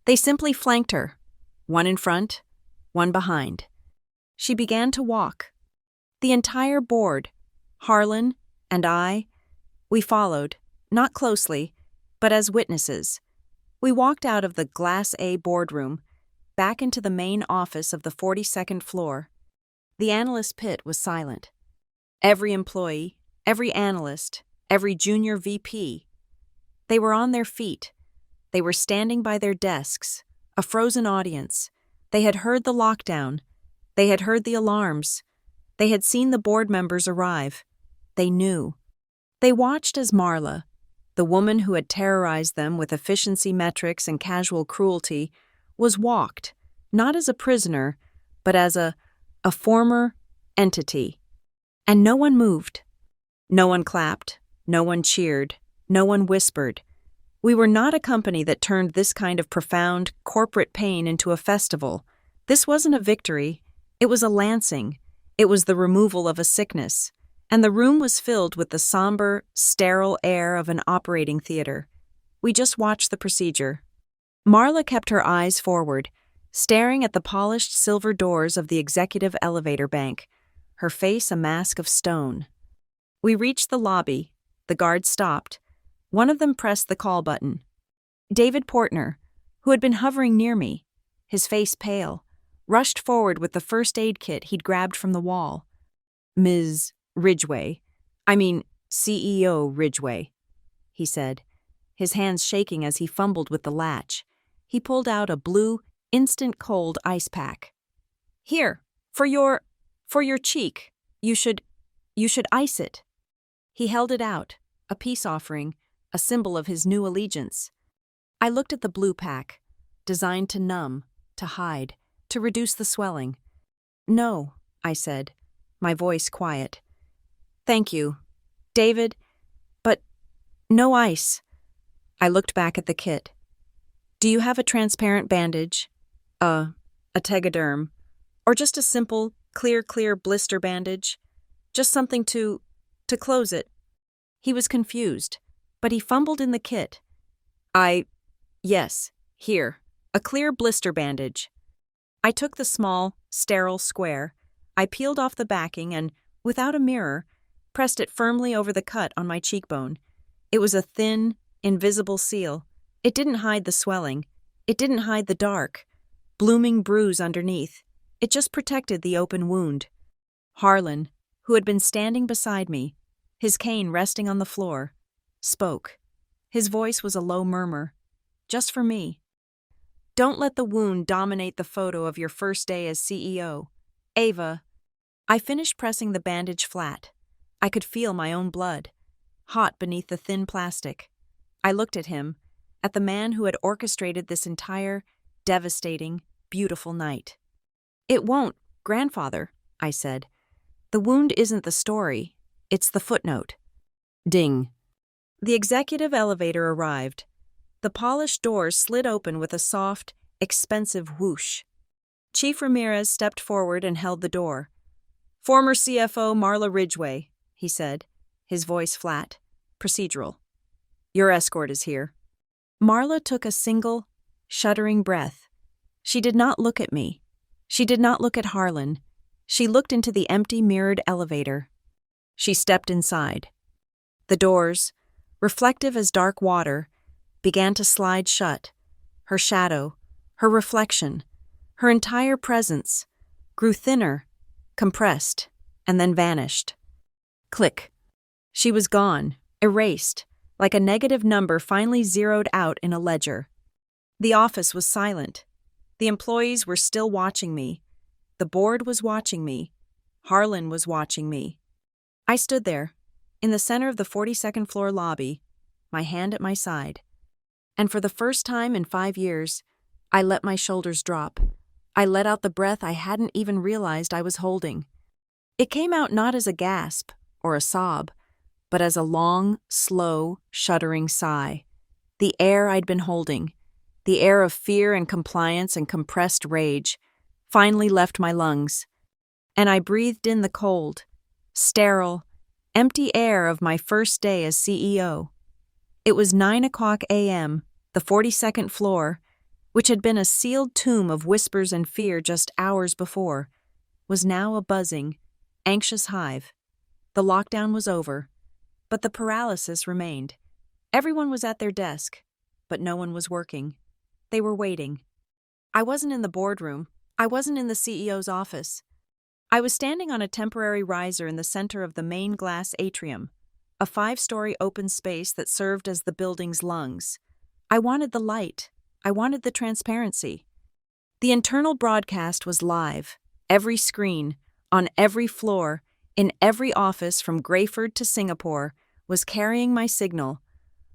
Speaker 1: They simply flanked her, one in front, one behind. She began to walk. The entire board, Harlan and I, we followed, not closely, but as witnesses. We walked out of the Glass A boardroom, back into the main office of the 42nd floor. The analyst pit was silent. Every employee, every analyst, every junior VP. They were on their feet. They were standing by their desks, a frozen audience. They had heard the lockdown. They had heard the alarms. They had seen the board members arrive. They knew. They watched as Marla, the woman who had terrorized them with efficiency metrics and casual cruelty, was walked, not as a prisoner, but as a former entity. And no one moved. No one clapped. No one cheered. No one whispered. We were not a company that turned this kind of profound, corporate pain into a festival. This wasn't a victory. It was a lancing. It was the removal of a sickness. And the room was filled with the somber, sterile air of an operating theater. We just watched the procedure. Marla kept her eyes forward, staring at the polished silver doors of the executive elevator bank, her face a mask of stone. We reached the lobby. The guards stopped. One of them pressed the call button. David Portner, who had been hovering near me, his face pale, rushed forward with the first aid kit he'd grabbed from the wall. Ms. Ridgway, CEO Ridgway, he said, his hands shaking as he fumbled with the latch. He pulled out a blue, instant-cold ice pack. Here, for your cheek. You should ice it. He held it out, a peace offering, a symbol of his new allegiance. I looked at the blue pack, designed to numb, to hide, to reduce the swelling. No, I said, my voice quiet. Thank you, David, but no ice. I looked back at the kit. Do you have a transparent bandage? A tegaderm? Or just a simple, clear blister bandage? Just something to close it? He was confused, but he fumbled in the kit. Yes, here, a clear blister bandage. I took the small, sterile square. I peeled off the backing and, without a mirror, pressed it firmly over the cut on my cheekbone. It was a thin, invisible seal. It didn't hide the swelling. It didn't hide the dark, blooming bruise underneath. It just protected the open wound. Harlan, who had been standing beside me, his cane resting on the floor, spoke. His voice was a low murmur. Just for me. Don't let the wound dominate the photo of your first day as CEO. Ava. I finished pressing the bandage flat. I could feel my own blood, hot beneath the thin plastic. I looked at him, at the man who had orchestrated this entire, devastating, beautiful night. It won't, grandfather, I said. The wound isn't the story, it's the footnote. Ding. The executive elevator arrived. The polished doors slid open with a soft, expensive whoosh. Chief Ramirez stepped forward and held the door. Former CFO Marla Ridgway, he said, his voice flat, procedural. Your escort is here. Marla took a single, shuddering breath. She did not look at me. She did not look at Harlan. She looked into the empty mirrored elevator. She stepped inside. The doors, reflective as dark water, began to slide shut. Her shadow, her reflection, her entire presence, grew thinner, compressed, and then vanished. Click. She was gone, erased, like a negative number finally zeroed out in a ledger. The office was silent. The employees were still watching me. The board was watching me. Harlan was watching me. I stood there, in the center of the 42nd floor lobby, my hand at my side. And for the first time in 5 years, I let my shoulders drop. I let out the breath I hadn't even realized I was holding. It came out not as a gasp or a sob, but as a long, slow, shuddering sigh. The air I'd been holding, the air of fear and compliance and compressed rage, finally left my lungs. And I breathed in the cold, sterile, empty air of my first day as CEO. It was 9:00 a.m., the 42nd floor, which had been a sealed tomb of whispers and fear just hours before, was now a buzzing, anxious hive. The lockdown was over, but the paralysis remained. Everyone was at their desk, but no one was working. They were waiting. I wasn't in the boardroom. I wasn't in the CEO's office. I was standing on a temporary riser in the center of the main glass atrium, a 5-story open space that served as the building's lungs. I wanted the light. I wanted the transparency. The internal broadcast was live. Every screen, on every floor, in every office from Grayford to Singapore, was carrying my signal.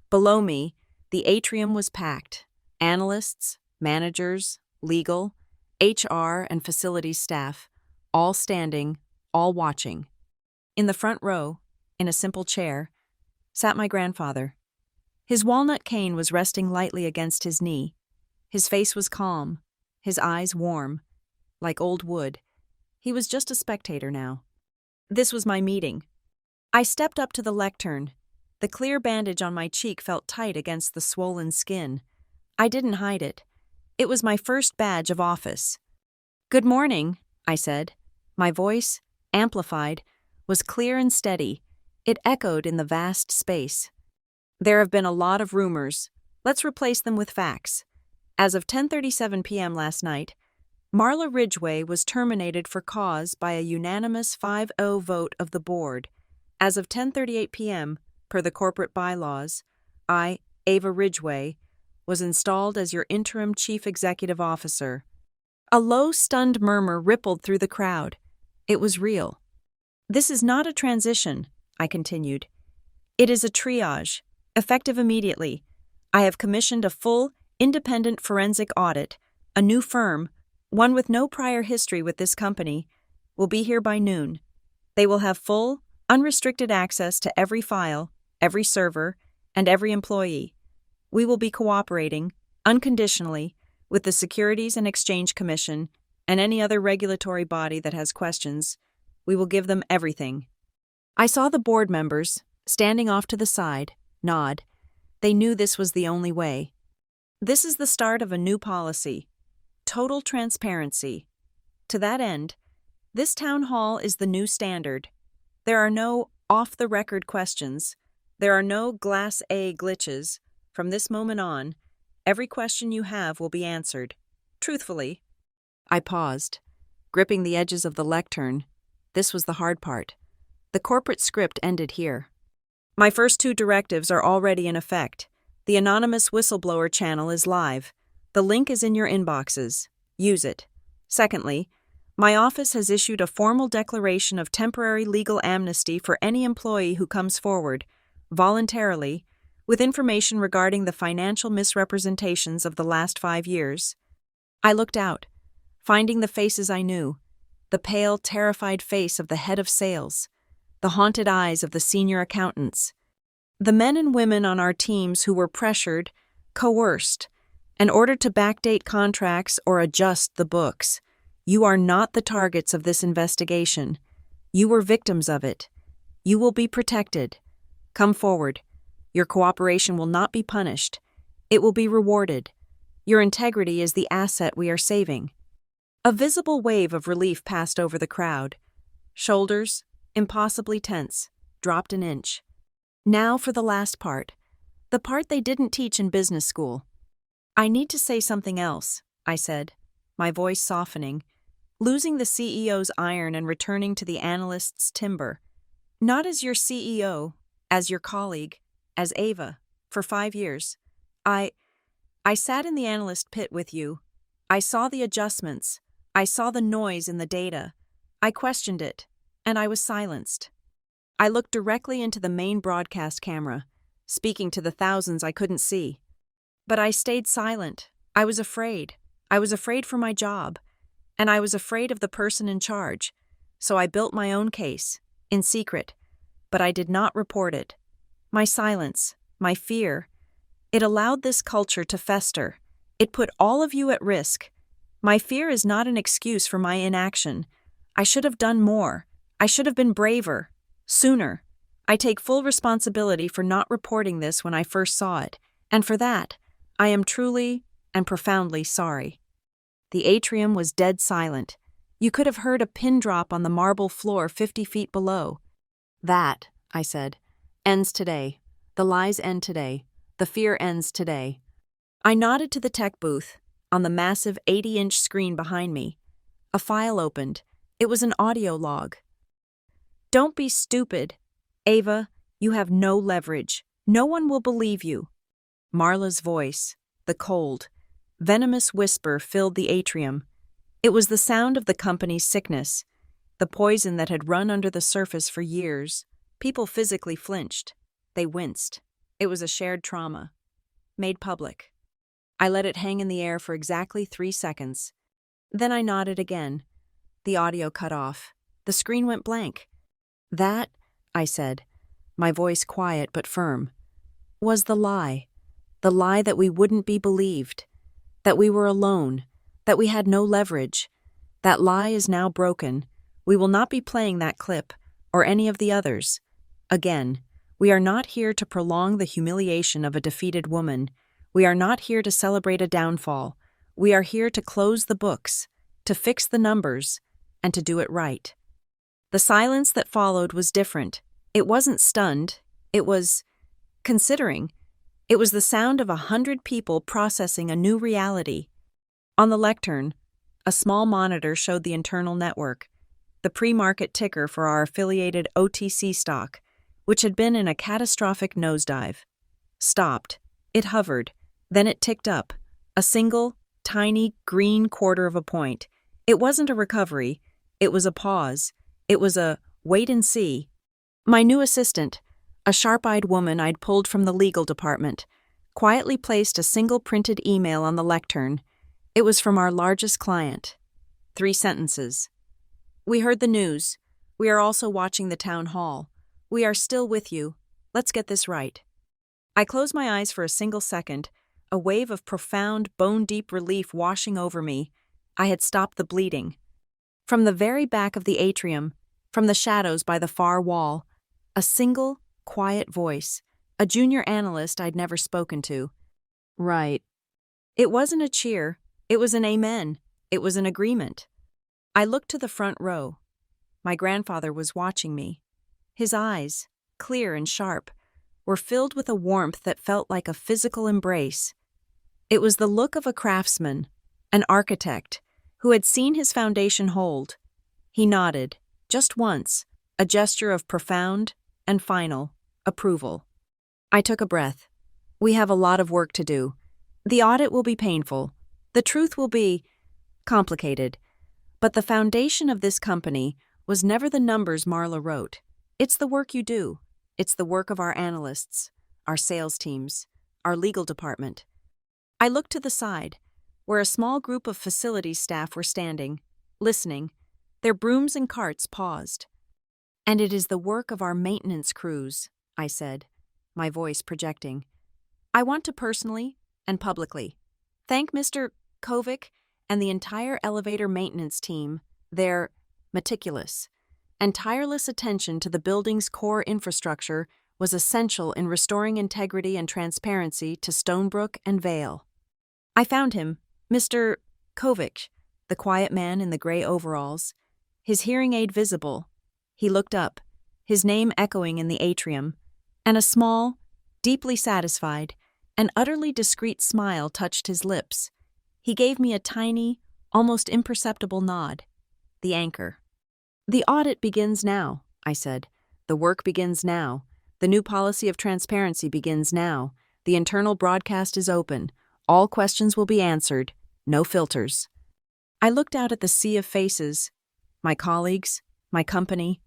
Speaker 1: Below me, the atrium was packed. Analysts, managers, legal, HR, and facilities staff, all standing, all watching. In the front row, in a simple chair, sat my grandfather. His walnut cane was resting lightly against his knee. His face was calm, his eyes warm, like old wood. He was just a spectator now. This was my meeting. I stepped up to the lectern. The clear bandage on my cheek felt tight against the swollen skin. I didn't hide it. It was my first badge of office. "Good morning," I said. My voice, amplified, was clear and steady. It echoed in the vast space. "There have been a lot of rumors. Let's replace them with facts. As of 10:37 p.m. last night, Marla Ridgway was terminated for cause by a unanimous 5-0 vote of the board. As of 10:38 p.m., per the corporate bylaws, I, Ava Ridgway, was installed as your interim chief executive officer." A low, stunned murmur rippled through the crowd. It was real. "This is not a transition," I continued. "It is a triage, effective immediately. I have commissioned a full, independent forensic audit. A new firm, one with no prior history with this company, will be here by noon. They will have full, unrestricted access to every file, every server, and every employee. We will be cooperating, unconditionally, with the Securities and Exchange Commission and any other regulatory body that has questions. We will give them everything." I saw the board members, standing off to the side, nod. They knew this was the only way. This is the start of a new policy. Total transparency. To that end, this town hall is the new standard. There are no off-the-record questions. There are no Glass A glitches. From this moment on, every question you have will be answered. Truthfully. I paused, gripping the edges of the lectern. This was the hard part. The corporate script ended here. "My first 2 directives are already in effect. The anonymous whistleblower channel is live. The link is in your inboxes. Use it. Secondly, my office has issued a formal declaration of temporary legal amnesty for any employee who comes forward, voluntarily, with information regarding the financial misrepresentations of the last 5 years." I looked out, finding the faces I knew, the pale, terrified face of the head of sales, the haunted eyes of the senior accountants, the men and women on our teams who were pressured, coerced, and ordered to backdate contracts or adjust the books. You are not the targets of this investigation. You were victims of it. You will be protected. Come forward. Your cooperation will not be punished. It will be rewarded. Your integrity is the asset we are saving. A visible wave of relief passed over the crowd. Shoulders, impossibly tense, dropped an inch. Now for the last part. The part they didn't teach in business school. "I need to say something else," I said, my voice softening, losing the CEO's iron and returning to the analyst's timber. "Not as your CEO, as your colleague, as Ava, for 5 years. I sat in the analyst pit with you. I saw the adjustments. I saw the noise in the data. I questioned it, and I was silenced. I looked directly into the main broadcast camera, speaking to the thousands I couldn't see. But I stayed silent. I was afraid. I was afraid for my job, and I was afraid of the person in charge. So I built my own case, in secret, but I did not report it. My silence, my fear, it allowed this culture to fester. It put all of you at risk. My fear is not an excuse for my inaction. I should have done more. I should have been braver, sooner. I take full responsibility for not reporting this when I first saw it, and for that, I am truly and profoundly sorry." The atrium was dead silent. You could have heard a pin drop on the marble floor 50 feet below. "That," I said, "ends today. The lies end today. The fear ends today." I nodded to the tech booth, on the massive 80-inch screen behind me. A file opened, It was an audio log. "Don't be stupid. Ava, you have no leverage. No one will believe you." Marla's voice, the cold, venomous whisper filled the atrium. It was the sound of the company's sickness, the poison that had run under the surface for years. People physically flinched. They winced. It was a shared trauma, made public. I let it hang in the air for exactly 3 seconds. Then I nodded again. The audio cut off. The screen went blank. "That," I said, my voice quiet but firm, "was the lie. The lie that we wouldn't be believed, that we were alone, that we had no leverage. That lie is now broken. We will not be playing that clip, or any of the others. Again, we are not here to prolong the humiliation of a defeated woman. We are not here to celebrate a downfall. We are here to close the books, to fix the numbers, and to do it right." The silence that followed was different. It wasn't stunned. It was considering. It was the sound of 100 people processing a new reality. On the lectern, a small monitor showed the internal network, the pre-market ticker for our affiliated OTC stock, which had been in a catastrophic nosedive. Stopped. It hovered. Then it ticked up. A single, tiny, green quarter of a point. It wasn't a recovery. It was a pause. It was a wait and see. My new assistant, a sharp-eyed woman I'd pulled from the legal department, quietly placed a single printed email on the lectern. It was from our largest client. 3 sentences. "We heard the news. We are also watching the town hall. We are still with you. Let's get this right." I closed my eyes for a single second, a wave of profound, bone-deep relief washing over me. I had stopped the bleeding. From the very back of the atrium, from the shadows by the far wall, a single, quiet voice, a junior analyst I'd never spoken to. "Right." It wasn't a cheer. It was an amen. It was an agreement. I looked to the front row. My grandfather was watching me. His eyes, clear and sharp, were filled with a warmth that felt like a physical embrace. It was the look of a craftsman, an architect, who had seen his foundation hold. He nodded, just once, a gesture of profound and final approval. I took a breath. We have a lot of work to do. The audit will be painful. The truth will be complicated. But the foundation of this company was never the numbers Marla wrote. It's the work you do. It's the work of our analysts, our sales teams, our legal department. I looked to the side, where a small group of facilities staff were standing, listening, their brooms and carts paused. "And it is the work of our maintenance crews," I said, my voice projecting. "I want to personally and publicly thank Mr. Kovic and the entire elevator maintenance team. Their meticulous and tireless attention to the building's core infrastructure was essential in restoring integrity and transparency to Stonebrook and Vale." I found him, Mr. Kovic, the quiet man in the gray overalls, his hearing aid visible. He looked up, his name echoing in the atrium, and a small, deeply satisfied, and utterly discreet smile touched his lips. He gave me a tiny, almost imperceptible nod. The anchor. "The audit begins now," I said. "The work begins now. The new policy of transparency begins now. The internal broadcast is open. All questions will be answered. No filters." I looked out at the sea of faces, my colleagues, my company.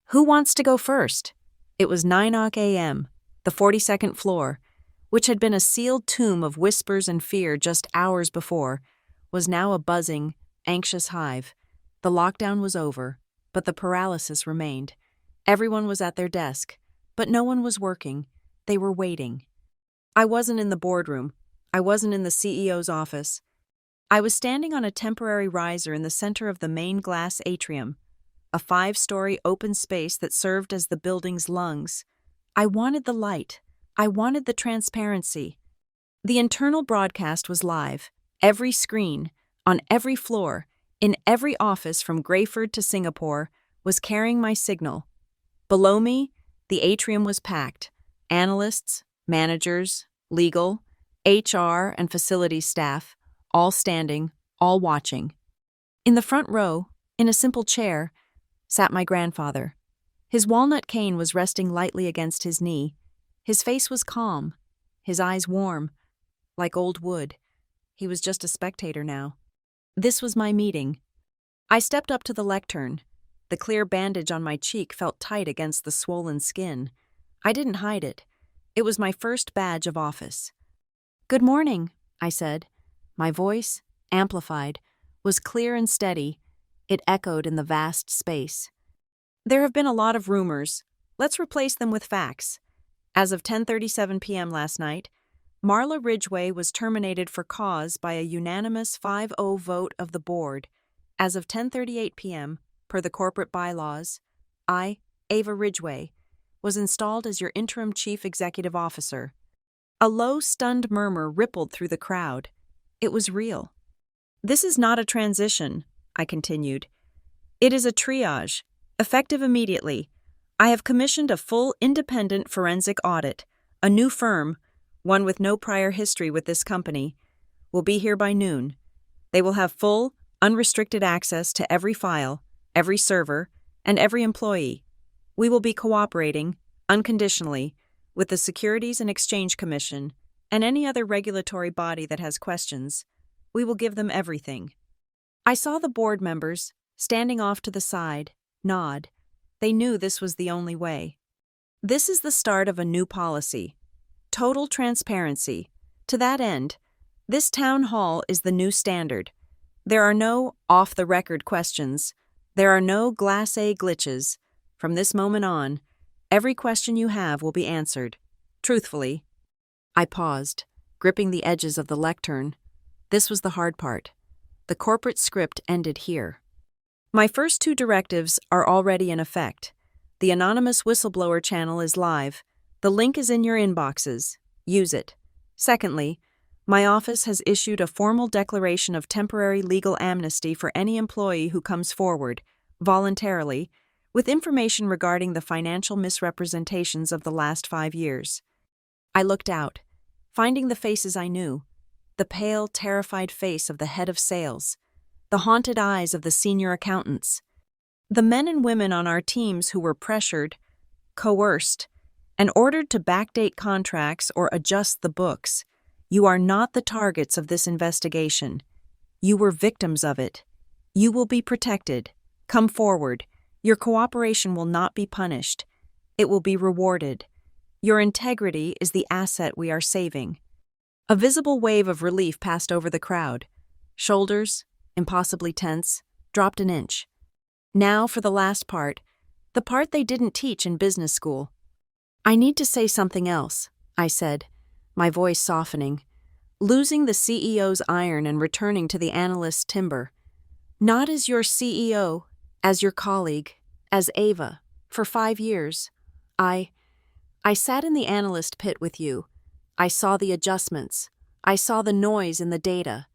Speaker 1: Who wants to go first? It was 9 a.m., the 42nd floor, which had been a sealed tomb of whispers and fear just hours before, was now a buzzing, anxious hive. The lockdown was over, but the paralysis remained. Everyone was at their desk, but no one was working. They were waiting. I wasn't in the boardroom. I wasn't in the CEO's office. I was standing on a temporary riser in the center of the main glass atrium, a 5-story open space that served as the building's lungs. I wanted the light. I wanted the transparency. The internal broadcast was live. Every screen, on every floor, in every office from Grayford to Singapore, was carrying my signal. Below me, the atrium was packed. Analysts, managers, legal, HR, and facilities staff, all standing, all watching. In the front row, In a simple chair sat my grandfather. His walnut cane was resting lightly against his knee. His face was calm, his eyes warm, like old wood. He was just a spectator now. This was my meeting. I stepped up to the lectern. The clear bandage on my cheek felt tight against the swollen skin. I didn't hide it. It was my first badge of office. "Good morning," I said. My voice, amplified, was clear and steady. It echoed in the vast space. "There have been a lot of rumors. Let's replace them with facts. As of 10:37 p.m. last night, Marla Ridgway was terminated for cause by a unanimous 5-0 vote of the board. As of 10:38 p.m., per the corporate bylaws, I, Ava Ridgway, was installed as your interim chief executive officer." A low, stunned murmur rippled through the crowd. It was real. "This is not a transition," I continued. "It is a triage, effective immediately. I have commissioned a full independent forensic audit. A new firm, one with no prior history with this company, will be here by noon. They will have full, unrestricted access to every file, every server, and every employee. We will be cooperating, unconditionally, with the Securities and Exchange Commission and any other regulatory body that has questions. We will give them everything." I saw the board members, standing off to the side, nod. They knew this was the only way. This is the start of a new policy. Total transparency. To that end, this town hall is the new standard. There are no off-the-record questions. There are no glacé glitches. From this moment on, every question you have will be answered. Truthfully. I paused, gripping the edges of the lectern. This was the hard part. The corporate script ended here. My first two directives are already in effect. The anonymous whistleblower channel is live. The link is in your inboxes. Use it. Secondly, my office has issued a formal declaration of temporary legal amnesty for any employee who comes forward, voluntarily, with information regarding the financial misrepresentations of the last 5 years. I looked out, finding the faces I knew. The pale, terrified face of the head of sales. The haunted eyes of the senior accountants. The men and women on our teams who were pressured, coerced, and ordered to backdate contracts or adjust the books. You are not the targets of this investigation. You were victims of it. You will be protected. Come forward. Your cooperation will not be punished. It will be rewarded. Your integrity is the asset we are saving. A visible wave of relief passed over the crowd. Shoulders, impossibly tense, dropped an inch. Now for the last part, the part they didn't teach in business school. "I need to say something else," I said, my voice softening, losing the CEO's iron and returning to the analyst's timber. "Not as your CEO, as your colleague, as Ava, for 5 years. I sat in the analyst pit with you. I saw the adjustments. I saw the noise in the data.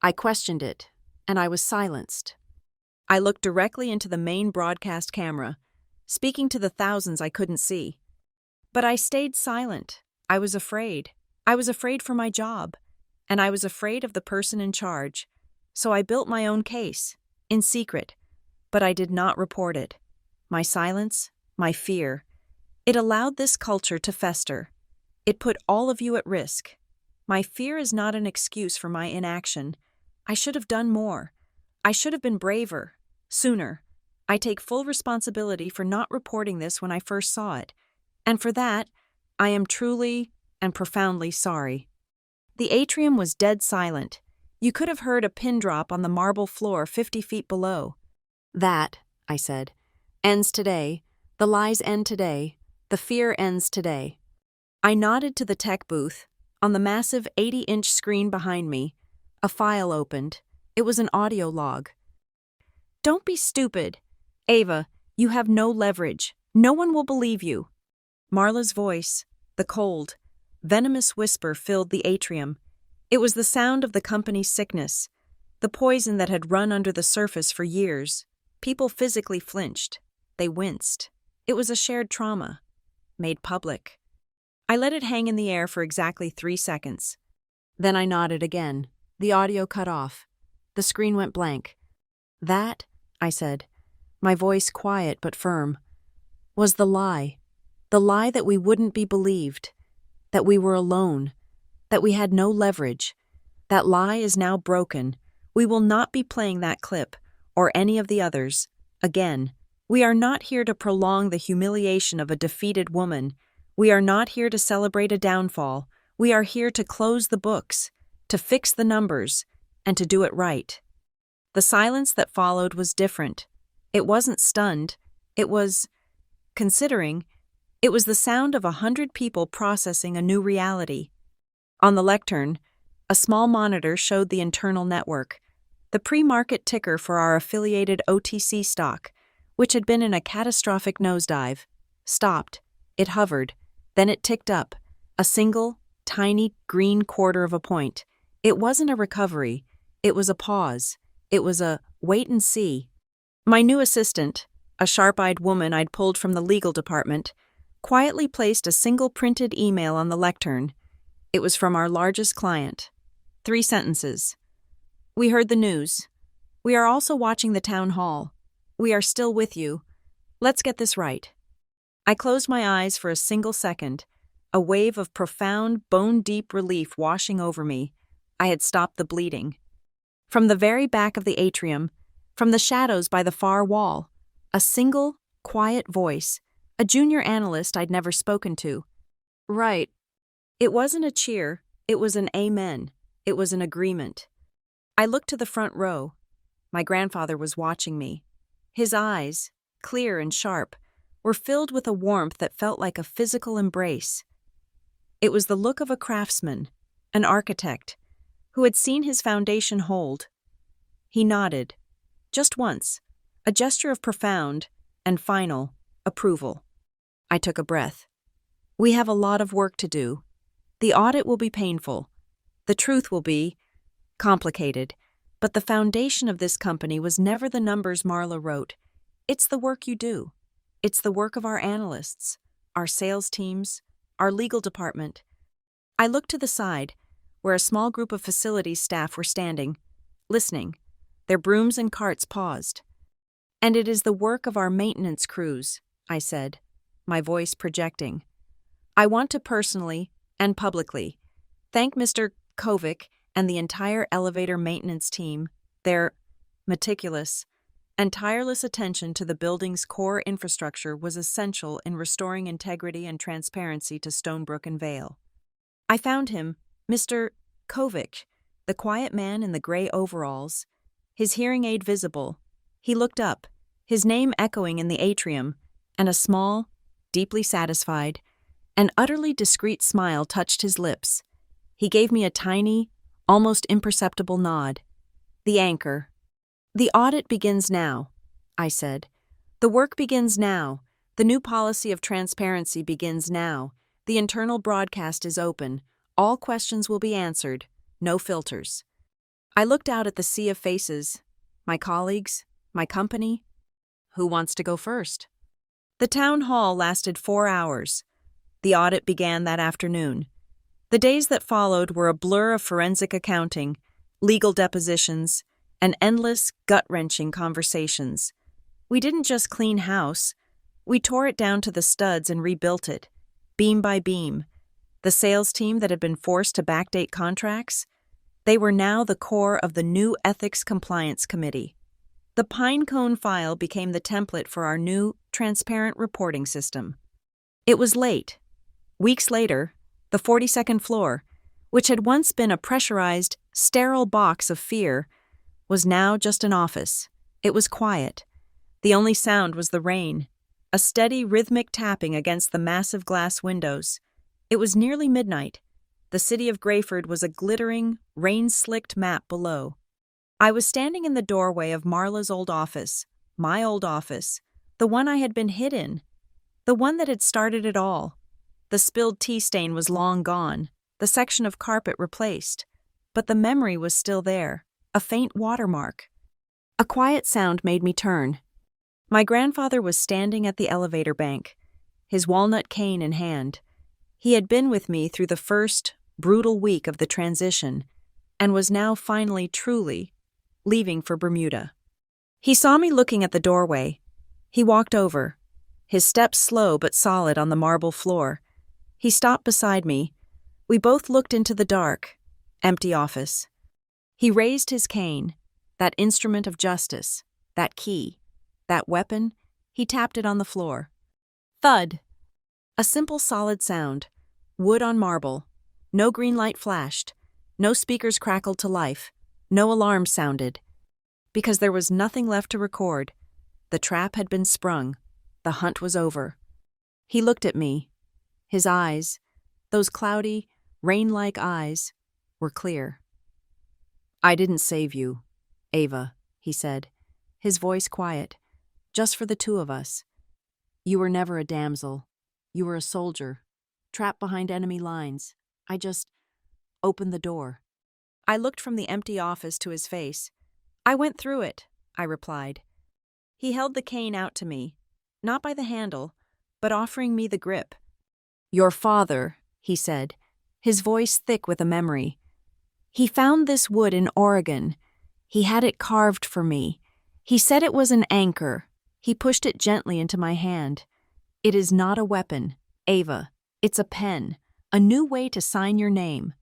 Speaker 1: I questioned it, and I was silenced. I looked directly into the main broadcast camera, speaking to the thousands I couldn't see. But I stayed silent. I was afraid. I was afraid for my job, and I was afraid of the person in charge. So I built my own case, in secret, but I did not report it. My silence, my fear, it allowed this culture to fester. It put all of you at risk. My fear is not an excuse for my inaction. I should have done more. I should have been braver, sooner. I take full responsibility for not reporting this when I first saw it, and for that, I am truly and profoundly sorry." The atrium was dead silent. You could have heard a pin drop on the marble floor 50 feet below. "That," I said, "ends today. The lies end today. The fear ends today." I nodded to the tech booth. On the massive 80-inch screen behind me, a file opened. It was an audio log. "Don't be stupid. Ava, you have no leverage. No one will believe you." Marla's voice, the cold, venomous whisper filled the atrium. It was the sound of the company's sickness, the poison that had run under the surface for years. People physically flinched. They winced. It was a shared trauma, made public. I let it hang in the air for exactly 3 seconds. Then I nodded again. The audio cut off. The screen went blank. "That," I said, my voice quiet but firm, was the lie that we wouldn't be believed, that we were alone, that we had no leverage. That lie is now broken. We will not be playing that clip, or any of the others, again. We are not here to prolong the humiliation of a defeated woman. We are not here to celebrate a downfall. We are here to close the books, to fix the numbers, and to do it right. The silence that followed was different. It wasn't stunned. It was, considering, it was the sound of 100 people processing a new reality. On the lectern, a small monitor showed the internal network, the pre-market ticker for our affiliated OTC stock, which had been in a catastrophic nosedive, stopped. It hovered. Then it ticked up, a single, tiny green quarter of a point. It wasn't a recovery. It was a pause. It was a wait and see. My new assistant, a sharp-eyed woman I'd pulled from the legal department, quietly placed a single printed email on the lectern. It was from our largest client. 3 sentences. We heard the news. We are also watching the town hall. We are still with you. Let's get this right. I closed my eyes for a single second, a wave of profound, bone-deep relief washing over me. I had stopped the bleeding. From the very back of the atrium, from the shadows by the far wall, a single, quiet voice, a junior analyst I'd never spoken to. Right. It wasn't a cheer, it was an amen. It was an agreement. I looked to the front row. My grandfather was watching me. His eyes, clear and sharp, were filled with a warmth that felt like a physical embrace. It was the look of a craftsman, an architect, who had seen his foundation hold. He nodded, just once, a gesture of profound and final approval. I took a breath. We have a lot of work to do. The audit will be painful. The truth will be complicated. But the foundation of this company was never the numbers Marla wrote. It's the work you do. It's the work of our analysts, our sales teams, our legal department. I looked to the side, where a small group of facilities staff were standing, listening, their brooms and carts paused. And it is the work of our maintenance crews, I said, my voice projecting. I want to personally and publicly thank Mr. Kovic and the entire elevator maintenance team. Their meticulous and tireless attention to the building's core infrastructure was essential in restoring integrity and transparency to Stonebrook and Vale. I found him, Mr. Kovic, the quiet man in the gray overalls, his hearing aid visible. He looked up, his name echoing in the atrium, and a small, deeply satisfied, and utterly discreet smile touched his lips. He gave me a tiny, almost imperceptible nod. The anchor. The audit begins now, I said. The work begins now. The new policy of transparency begins now. The internal broadcast is open. All questions will be answered. No filters. I looked out at the sea of faces. My colleagues, my company. Who wants to go first? The town hall lasted 4 hours. The audit began that afternoon. The days that followed were a blur of forensic accounting, legal depositions, and endless, gut-wrenching conversations. We didn't just clean house. We tore it down to the studs and rebuilt it, beam by beam. The sales team that had been forced to backdate contracts, they were now the core of the new Ethics Compliance Committee. The Pinecone file became the template for our new, transparent reporting system. It was late. Weeks later, the 42nd floor, which had once been a pressurized, sterile box of fear, was now just an office. It was quiet. The only sound was the rain, a steady, rhythmic tapping against the massive glass windows. It was nearly midnight. The city of Grayford was a glittering, rain-slicked map below. I was standing in the doorway of Marla's old office, my old office, the one I had been hid in, the one that had started it all. The spilled tea stain was long gone, the section of carpet replaced, but the memory was still there, a faint watermark. A quiet sound made me turn. My grandfather was standing at the elevator bank, his walnut cane in hand. He had been with me through the first, brutal week of the transition, and was now finally truly leaving for Bermuda. He saw me looking at the doorway. He walked over, his steps slow but solid on the marble floor. He stopped beside me. We both looked into the dark, empty office. He raised his cane, that instrument of justice, that key, that weapon. He tapped it on the floor. Thud! A simple solid sound. Wood on marble. No green light flashed. No speakers crackled to life. No alarm sounded. Because there was nothing left to record. The trap had been sprung. The hunt was over. He looked at me. His eyes, those cloudy, rain-like eyes, were clear. "I didn't save you, Ava," he said, his voice quiet, "just for the two of us. You were never a damsel. You were a soldier, trapped behind enemy lines. I just opened the door." I looked from the empty office to his face. "I went through it," I replied. He held the cane out to me, not by the handle, but offering me the grip. "Your father," he said, his voice thick with a memory. "He found this wood in Oregon. He had it carved for me. He said it was an anchor." He pushed it gently into my hand. "It is not a weapon, Ava. It's a pen, a new way to sign your name."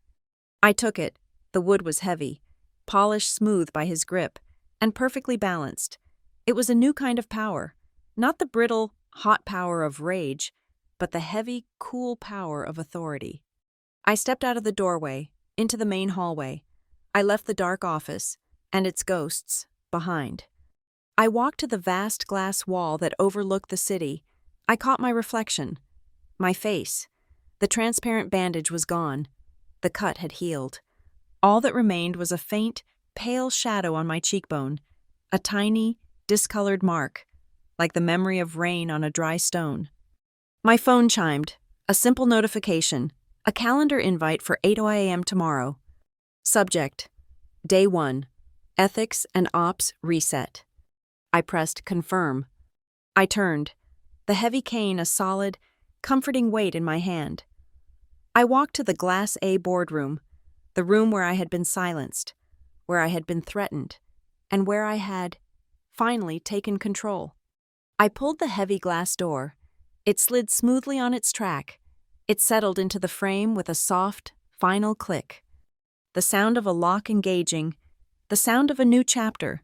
Speaker 1: I took it. The wood was heavy, polished smooth by his grip, and perfectly balanced. It was a new kind of power, not the brittle, hot power of rage, but the heavy, cool power of authority. I stepped out of the doorway, into the main hallway. I left the dark office, and its ghosts, behind. I walked to the vast glass wall that overlooked the city. I caught my reflection. My face. The transparent bandage was gone. The cut had healed. All that remained was a faint, pale shadow on my cheekbone, a tiny, discolored mark, like the memory of rain on a dry stone. My phone chimed, a simple notification, a calendar invite for 8 a.m. tomorrow. Subject: Day 1, Ethics and Ops Reset. I pressed confirm. I turned, the heavy cane a solid, comforting weight in my hand. I walked to the Glass A boardroom, the room where I had been silenced, where I had been threatened, and where I had, finally, taken control. I pulled the heavy glass door. It slid smoothly on its track. It settled into the frame with a soft, final click. The sound of a lock engaging, the sound of a new chapter,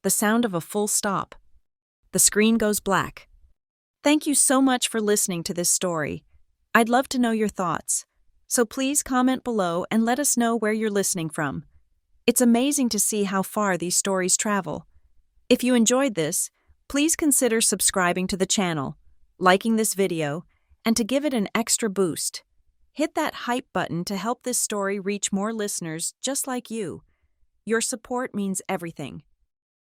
Speaker 1: the sound of a full stop. The screen goes black. Thank you so much for listening to this story. I'd love to know your thoughts, so please comment below and let us know where you're listening from. It's amazing to see how far these stories travel. If you enjoyed this, please consider subscribing to the channel, liking this video, and to give it an extra boost. Hit that hype button to help this story reach more listeners just like you. Your support means everything.